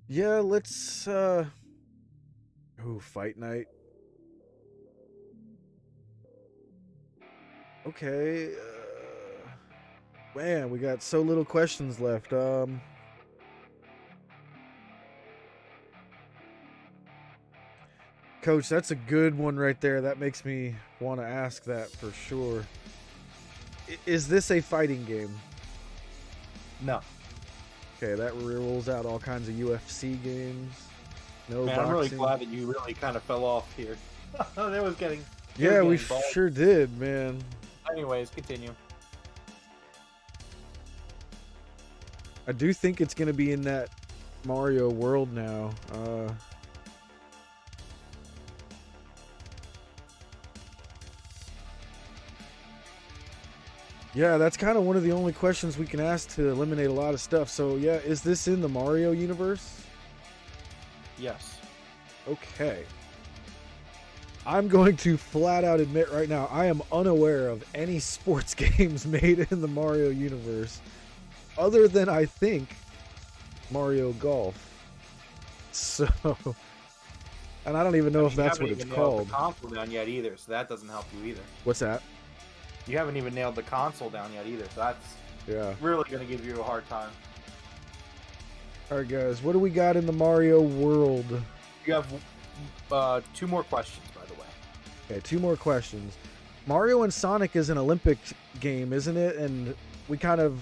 Yeah, let's Fight Night. Okay, Man, we got so little questions left. Coach, that's a good one right there. That makes me want to ask that for sure. Is this a fighting game? No. Okay, that rules out all kinds of UFC games. No Man, boxing. I'm really glad that you really kind of fell off here. That was getting. Yeah, we involved. sure did, man. Anyways, continue. I do think it's going to be in that Mario world now. Yeah, that's kind of one of the only questions we can ask to eliminate a lot of stuff. So, yeah, is this in the Mario universe? Yes. Okay. I'm going to flat out admit right now, I am unaware of any sports games made in the Mario universe other than, I think, Mario Golf. So, and I don't even know if that's what it's called. You haven't even nailed the console down yet either, so that doesn't help you either. What's that? You haven't even nailed the console down yet either, so that's really going to give you a hard time. All right, guys, what do we got in the Mario world? You have 2 more questions, by the way. Okay, 2 more questions. Mario and Sonic is an Olympic game, isn't it? And we kind of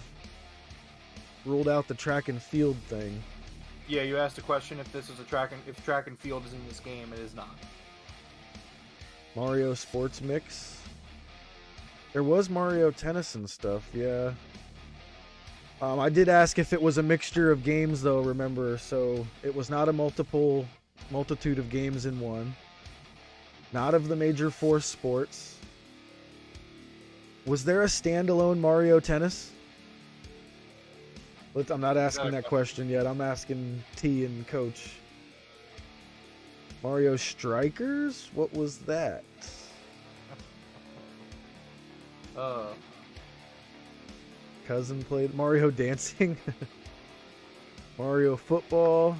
ruled out the track and field thing. Yeah, you asked a question if this is if track and field is in this game. It is not. Mario Sports Mix. There was Mario Tennis and stuff, yeah. I did ask if it was a mixture of games, though, remember, so it was not a multitude of games in one. Not of the major 4 sports. Was there a standalone Mario Tennis? I'm not asking that question yet. I'm asking T and Coach. Mario Strikers? What was that? Cousin played Mario Dancing. Mario Football.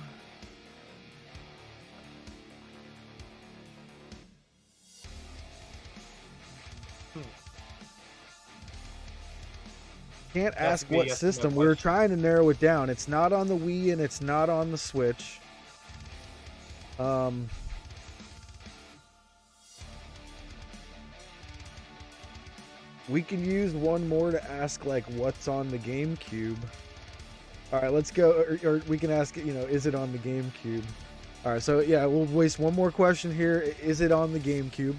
Can't ask what system. We were trying to narrow it down. It's not on the Wii and it's not on the Switch. We can use one more to ask, like, what's on the GameCube. All right, let's go. Or we can ask, is it on the GameCube? All right, so yeah, we'll waste one more question here. Is it on the GameCube?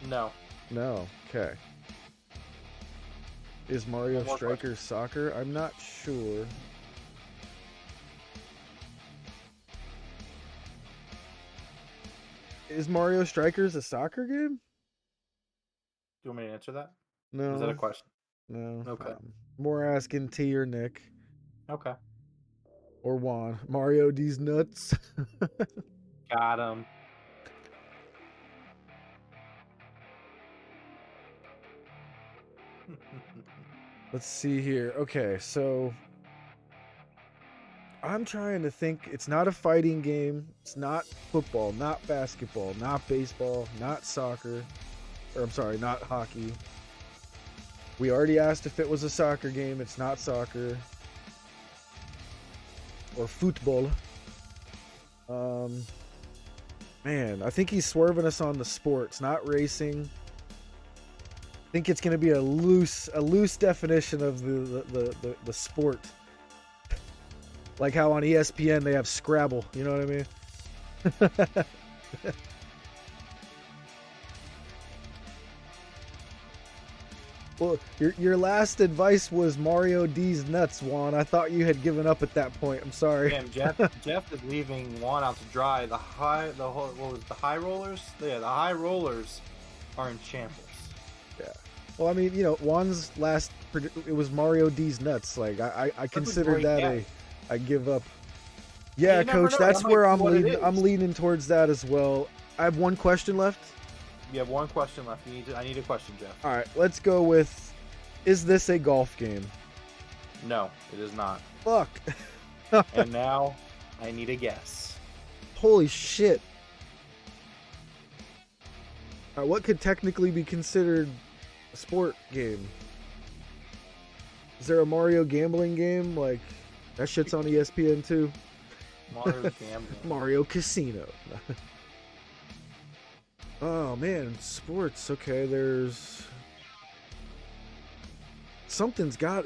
No. No. Okay. Is Mario Strikers soccer? I'm not sure. Is Mario Strikers a soccer game? Do you want me to answer that? No. Is that a question? No. Okay. More asking T or Nick. Okay. Or Juan. Mario D's nuts. Got him. Let's see here. Okay, so I'm trying to think. It's not a fighting game. It's not football, not basketball, not baseball, not soccer. Or I'm sorry, not hockey. We already asked if it was a soccer game. It's not soccer. Or football. Man, I think he's swerving us on the sports, not racing. I think it's going to be a loose definition of the sport. Like how on ESPN they have Scrabble, you know what I mean? Well, your last advice was Mario D's nuts, Juan. I thought you had given up at that point. I'm sorry. Damn, Jeff is leaving Juan out to dry. The high rollers? Yeah, the high rollers are in shambles. Yeah. Well, I mean, Juan's last it was Mario D's nuts. Like I considered that I give up. Yeah, Coach, that's where I'm leaning. I'm leaning towards that as well. I have one question left. You have one question left. I need a question, Jeff. All right, let's go with, is this a golf game? No, it is not. Fuck. And now, I need a guess. Holy shit. All right, what could technically be considered a sport game? Is there a Mario gambling game? Like, that shit's on ESPN too. Mario gambling. Mario Casino. Oh man, sports. Okay, there's something's got.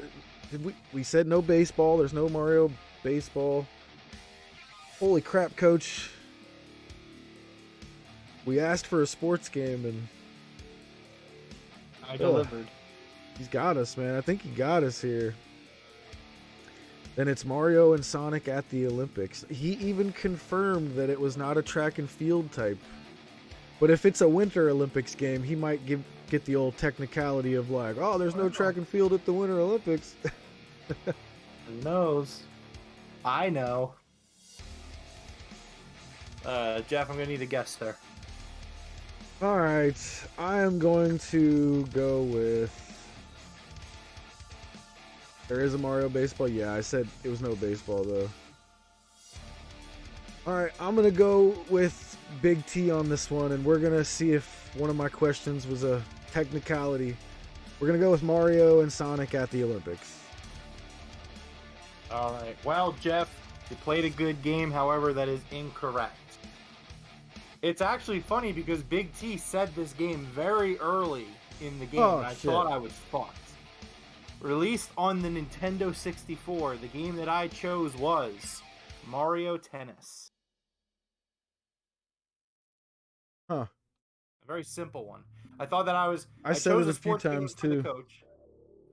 Did we said no baseball. There's no Mario baseball. Holy crap, coach. We asked for a sports game and I delivered. he's got us, man. I think he got us here. Then it's Mario and Sonic at the Olympics. He even confirmed that it was not a track and field type. But if it's a Winter Olympics game, he might get the old technicality of like, oh, there's no track and field at the Winter Olympics. Who knows? I know. Jeff, I'm gonna need a guess there. All right, I am going to go with. There is a Mario baseball. Yeah, I said it was no baseball though. All right, I'm gonna go with Big T on this one, and we're gonna see if one of my questions was a technicality. We're gonna go with Mario and Sonic at the Olympics. All right. Well, Jeff, you played a good game. However, that is incorrect. It's actually funny because Big T said this game very early in the game. Oh, and I shit. thought I was fucked. Released on the Nintendo 64, the game that I chose was Mario Tennis. Huh. A very simple one. I thought that I said chose it a few sports game times, for the too. coach.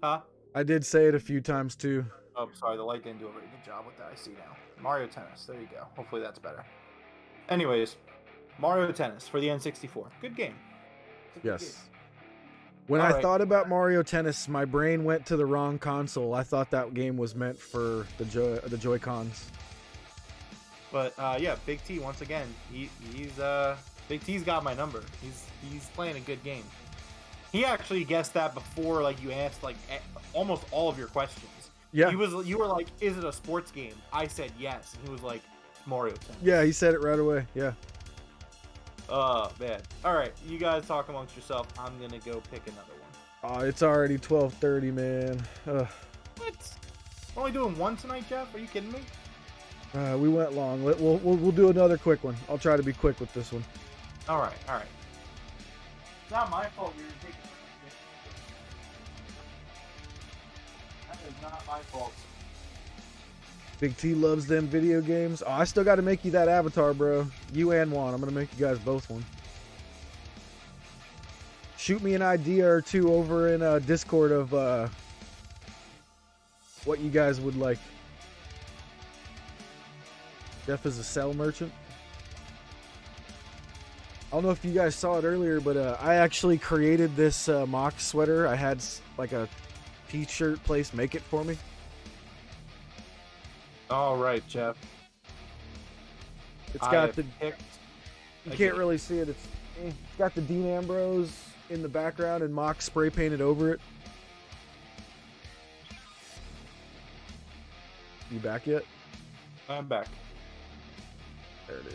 Huh? I did say it a few times too. Oh, sorry, the light didn't do a very good job with that. I see now. Mario Tennis. There you go. Hopefully that's better. Anyways, Mario Tennis for the N64. Good game. It's a good game. Yes. When All I right. thought about Mario Tennis, my brain went to the wrong console. I thought that game was meant for the Joy-Cons. But yeah, Big T once again. He's Big T's got my number. He's playing a good game. He actually guessed that before like you asked like almost all of your questions. Yeah. You were like, is it a sports game? I said yes, and he was like, Mario Tennis. Yeah, he said it right away. Yeah. Oh man. All right, you guys talk amongst yourself. I'm gonna go pick another one. Oh, it's already 12:30, man. Ugh. What? We're only doing one tonight, Jeff? Are you kidding me? We went long. We'll do another quick one. I'll try to be quick with this one. All right. It's not my fault we were taking. That is not my fault. Big T loves them video games. Oh, I still got to make you that avatar, bro. You and Juan. I'm gonna make you guys both one. Shoot me an idea or two over in Discord of what you guys would like. Jeff is a cell merchant. I don't know if you guys saw it earlier, but I actually created this mock sweater. I had like a t-shirt place make it for me. All right, Jeff. It's got the. picked. You can't really see it. It's got the Dean Ambrose in the background and mock spray painted over it. You back yet? I'm back. There it is.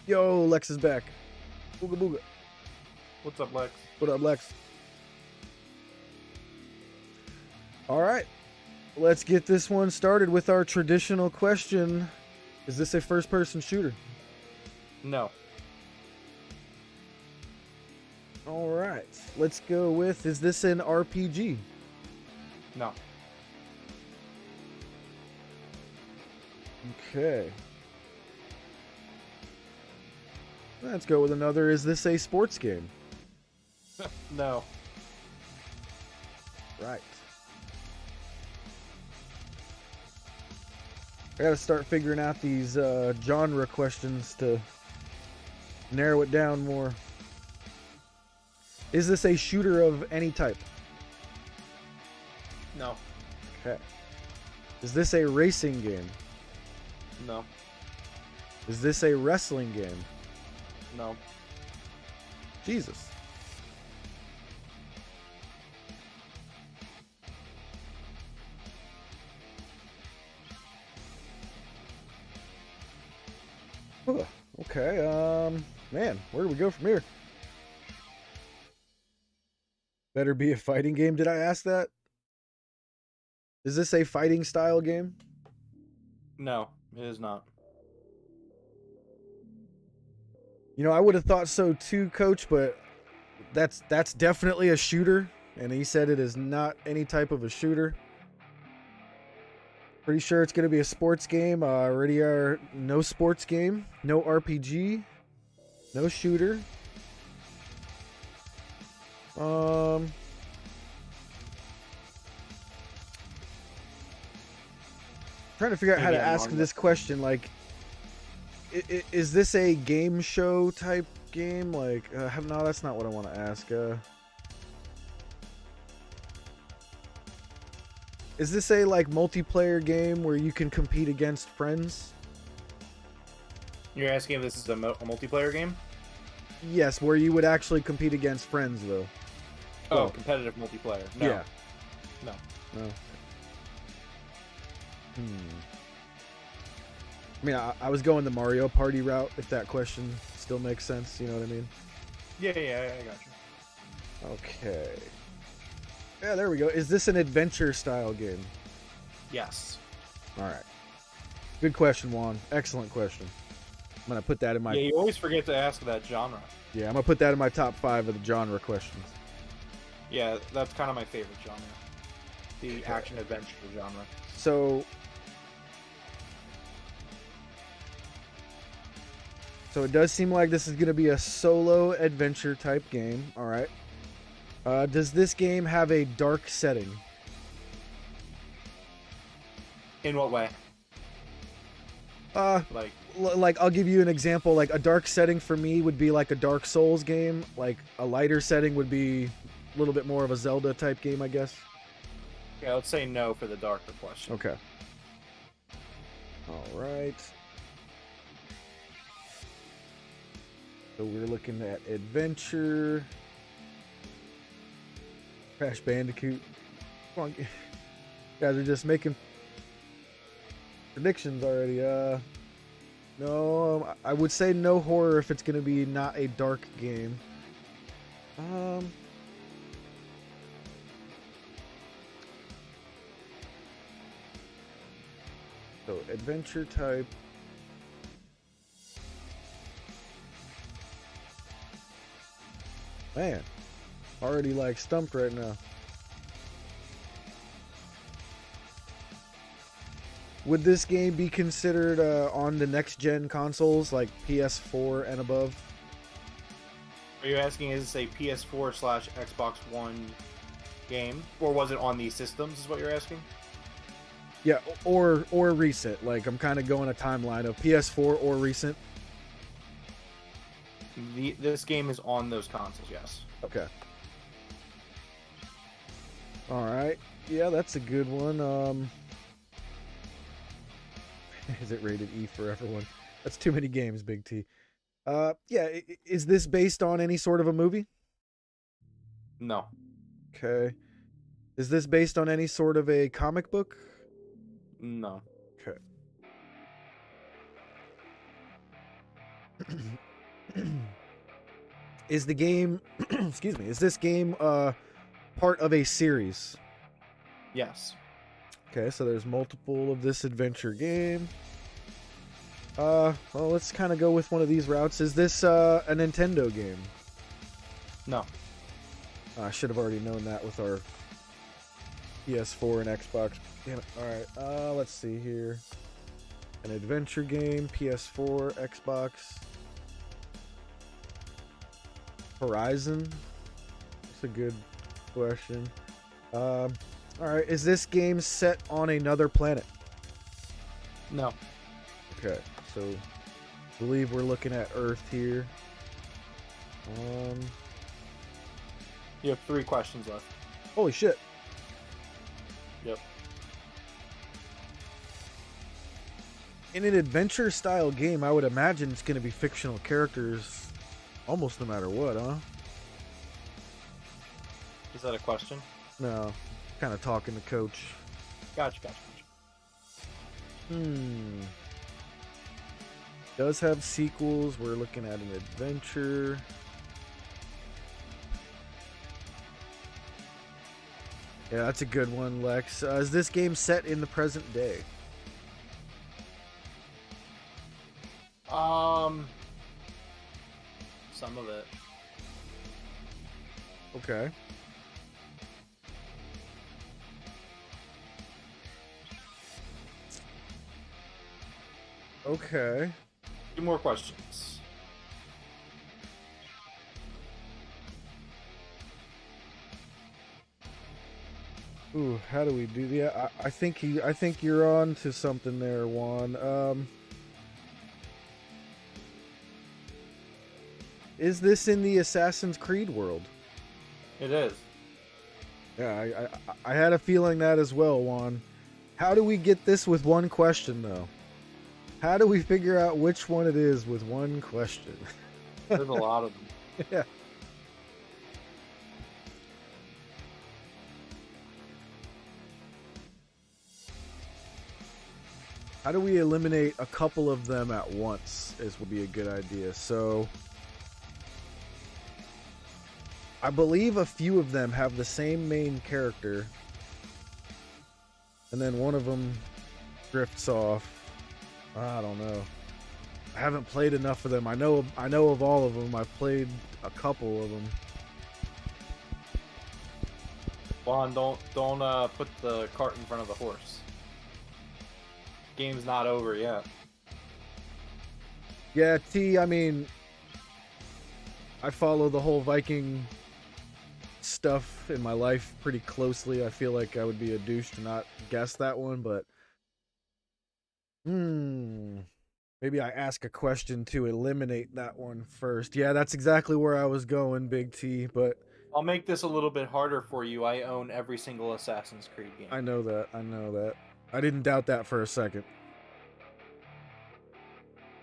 Yo, Lex is back. Booga booga. What's up, Lex? What up, Lex? All right. Let's get this one started with our traditional question. Is this a first-person shooter? No. All right. Let's go with, is this an RPG? No. Okay. Let's go with another. Is this a sports game? No. Right. I gotta start figuring out these genre questions to narrow it down more. Is this a shooter of any type? No. Okay. Is this a racing game? No. Is this a wrestling game? No. Jesus. Huh, okay, man, where do we go from here? Better be a fighting game. Did I ask that? Is this a fighting style game? No, it is not. You know, I would have thought so too, Coach, but that's definitely a shooter, and he said it is not any type of a shooter. Pretty sure it's going to be a sports game. Already are no sports game, no RPG, no shooter. Trying to figure out how to ask this question. Like, is this a game show type game? Like, no, that's not what I want to ask. Is this a like multiplayer game where you can compete against friends? You're asking if this is a multiplayer game? Yes, where you would actually compete against friends, though. Oh, competitive multiplayer. No. Yeah. No. No. I mean, I was going the Mario Party route, if that question still makes sense. You know what I mean? Yeah, I got you. Okay. Yeah, there we go. Is this an adventure style game? Yes. All right. Good question, Juan. Excellent question. I'm going to put that in my... Yeah, you always forget to ask that genre. Yeah, I'm going to put that in my top 5 of the genre questions. Yeah, that's kind of my favorite genre. The action-adventure genre. So it does seem like this is going to be a solo adventure type game. All right. Does this game have a dark setting? In what way? Like I'll give you an example. Like a dark setting for me would be like a Dark Souls game. Like a lighter setting would be a little bit more of a Zelda type game, I guess. Yeah, let's say no for the darker question. Okay. All right. So we're looking at adventure. Crash Bandicoot. Come on, guys are just making predictions already. No, I would say no horror if it's going to be not a dark game. So adventure type. Man, already like stumped right now. Would this game be considered on the next gen consoles like PS4 and above? Are you asking is this a PS4/Xbox One game, or was it on these systems? Is what you're asking? Yeah, or recent. Like I'm kind of going a timeline of PS4 or recent. This game is on those consoles, yes. Okay. All right. Yeah, that's a good one. Is it rated E for everyone? That's too many games, Big T. Yeah, is this based on any sort of a movie? No. Okay. Is this based on any sort of a comic book? No. Okay. Is the game excuse me, is this game part of a series? Yes. Okay, so there's multiple of this adventure game. Well, let's kind of go with one of these routes. Is this a Nintendo game? No. I should have already known that with our PS4 and Xbox. Damn it. Alright, let's see here. An adventure game, PS4, Xbox. Horizon? That's a good question. Alright, is this game set on another planet? No. Okay, so I believe we're looking at Earth here. You have 3 questions left. Holy shit. Yep. In an adventure style game, I would imagine it's going to be fictional characters almost no matter what, huh? Is that a question? No, kind of talking to Coach. Gotcha. Does have sequels. We're looking at an adventure. Yeah, that's a good one, Lex. Is this game set in the present day? Some of it. Okay. Okay. 2 more questions. Ooh, how do we do that? I think you're on to something there, Juan. Is this in the Assassin's Creed world? It is. Yeah, I had a feeling that as well, Juan. How do we get this with one question, though? How do we figure out which one it is with one question? There's a lot of them. Yeah. How do we eliminate a couple of them at once is would be a good idea. So I believe a few of them have the same main character, and then one of them drifts off. I don't know. I haven't played enough of them. I know of all of them. I've played a couple of them. Juan, don't put the cart in front of the horse. Game's not over yet. Yeah, T, I mean, I follow the whole Viking stuff in my life pretty closely. I feel like I would be a douche to not guess that one, but maybe I ask a question to eliminate that one first. Yeah, that's exactly where I was going, Big T, but I'll make this a little bit harder for you. I own every single Assassin's Creed game. I know that. I didn't doubt that for a second.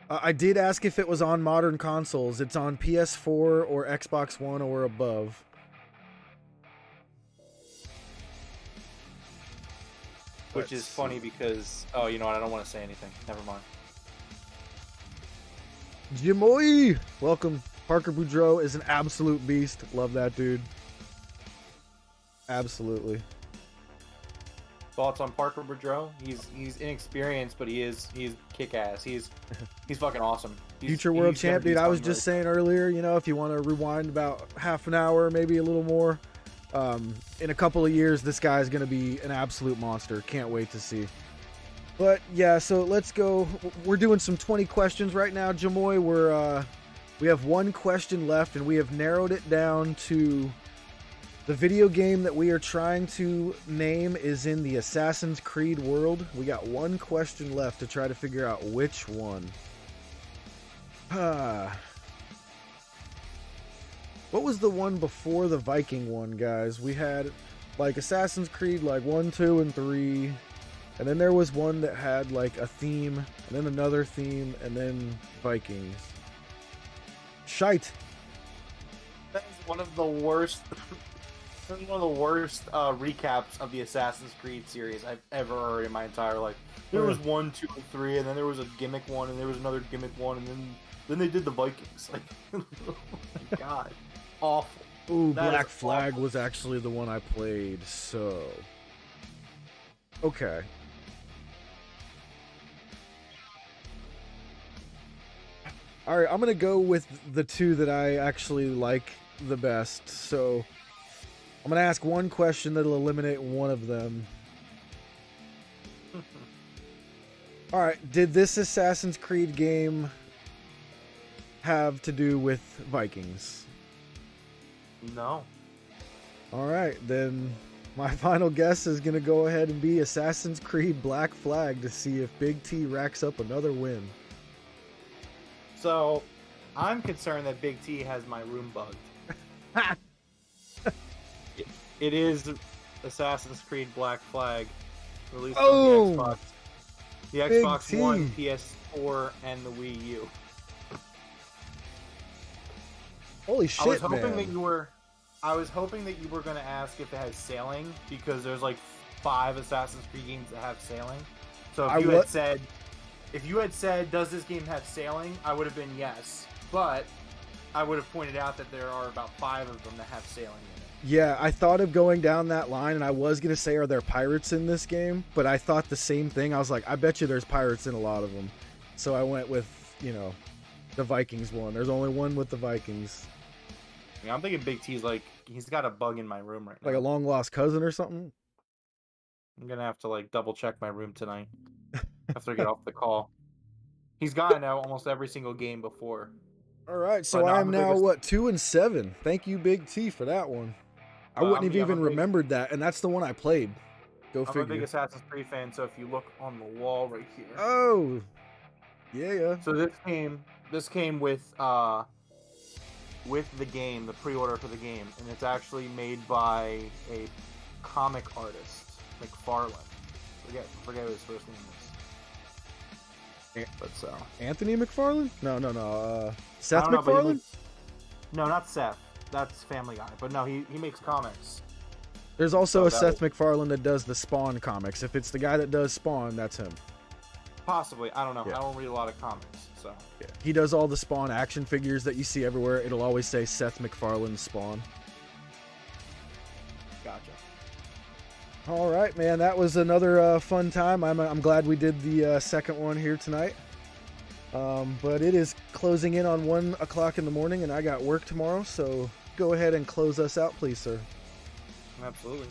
I did ask if it was on modern consoles. It's on PS4 or Xbox One or above. Which is funny because... Oh, you know what? I don't want to say anything. Never mind. Jimoy! Welcome. Parker Boudreau is an absolute beast. Love that dude. Absolutely. Thoughts on Parker Boudreau? He's inexperienced, but he's kick-ass. He's fucking awesome. Future world champ, dude. I was just saying earlier, you know, if you want to rewind about half an hour, maybe a little more, in a couple of years, this guy's going to be an absolute monster. Can't wait to see. But yeah, so let's go. We're doing some 20 questions right now, Jamoy. We have one question left, and we have narrowed it down to the video game that we are trying to name is in the Assassin's Creed world. We got one question left to try to figure out which one. What was the one before the Viking one, guys? We had like Assassin's Creed like 1, 2, and 3. And then there was one that had like a theme, and then another theme, and then Vikings. Shite. That is one of the worst... One of the worst recaps of the Assassin's Creed series I've ever heard in my entire life. There was 1, 2, and 3, and then there was a gimmick one, and there was another gimmick one, and then they did the Vikings. Like, oh my god, awful. Ooh, Black Flag was actually the one I played. So, okay. All right, I'm gonna go with the two that I actually like the best. So. I'm going to ask one question that'll eliminate one of them. Alright, did this Assassin's Creed game have to do with Vikings? No. Alright, then my final guess is going to go ahead and be Assassin's Creed Black Flag to see if Big T racks up another win. So, I'm concerned that Big T has my room bugged. It is Assassin's Creed Black Flag, released on the Xbox. The Xbox One, PS4, and the Wii U. Holy shit, I was hoping man. that you were going to ask if it has sailing, because there's like 5 Assassin's Creed games that have sailing. So if you had said, does this game have sailing? I would have been yes. But I would have pointed out that there are about 5 of them that have sailing in it. Yeah, I thought of going down that line, and I was going to say, are there pirates in this game? But I thought the same thing. I was like, I bet you there's pirates in a lot of them. So I went with, the Vikings one. There's only one with the Vikings. Yeah, I'm thinking Big T's like, he's got a bug in my room right now. Like a long-lost cousin or something? I'm going to have to, like, double-check my room tonight after I get off the call. He's gotten out almost every single game before. All right, so But no, I I'm am the now, biggest- 2-7. Thank you, Big T, for that one. I wouldn't have even remembered that, and that's the one I played. Go I'm figure. a big Assassin's Creed fan, so if you look on the wall right here. Oh, yeah. So this came with the game, the pre-order for the game, and it's actually made by a comic artist, McFarlane. Forget what his first name is. But so Anthony McFarlane? No. I Seth don't know, but MacFarlane? no, not Seth. That's Family Guy. But no, he makes comics. There's also So a that Seth MacFarlane that does the Spawn comics. If it's the guy that does Spawn, that's him. Possibly, I don't know. Yeah. I don't read a lot of comics, so. Yeah. He does all the Spawn action figures that you see everywhere. It'll always say Seth MacFarlane Spawn. Gotcha. All right, man. That was another fun time. I'm glad we did the second one here tonight. But it is closing in on 1 o'clock in the morning, and I got work tomorrow. So go ahead and close us out, please, sir. Absolutely.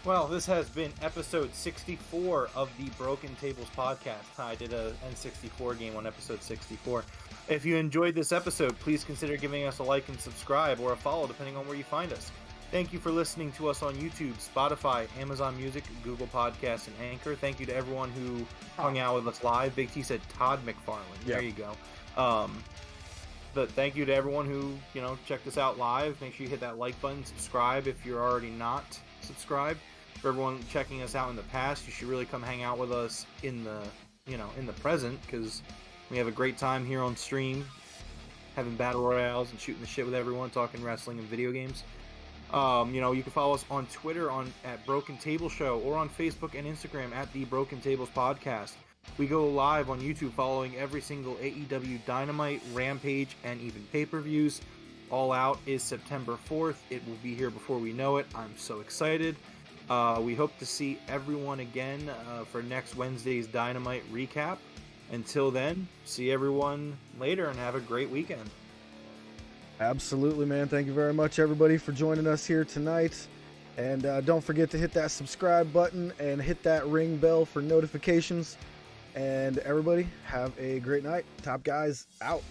Well, this has been episode 64 of the Broken Tables podcast. I did a N64 game on episode 64. If you enjoyed this episode, please consider giving us a like and subscribe, or a follow, depending on where you find us. Thank you for listening to us on YouTube, Spotify, Amazon Music, Google Podcasts, and Anchor. Thank you to everyone who hung out with us live. Big T said Todd McFarlane. Yeah. There you go. But thank you to everyone who, checked us out live. Make sure you hit that like button, subscribe if you're already not subscribed. For everyone checking us out in the past, you should really come hang out with us in the, in the present, because we have a great time here on stream, having battle royales and shooting the shit with everyone, talking wrestling and video games. You can follow us on Twitter at Broken Table Show, or on Facebook and Instagram at The Broken Tables Podcast. We go live on YouTube following every single AEW Dynamite, Rampage, and even pay-per-views. All Out is September 4th. It will be here before we know it. I'm so excited. We hope to see everyone again for next Wednesday's Dynamite recap. Until then, see everyone later and have a great weekend. Absolutely, man. Thank you very much, everybody, for joining us here tonight. And don't forget to hit that subscribe button and hit that ring bell for notifications. And everybody, have a great night. Top Guys out.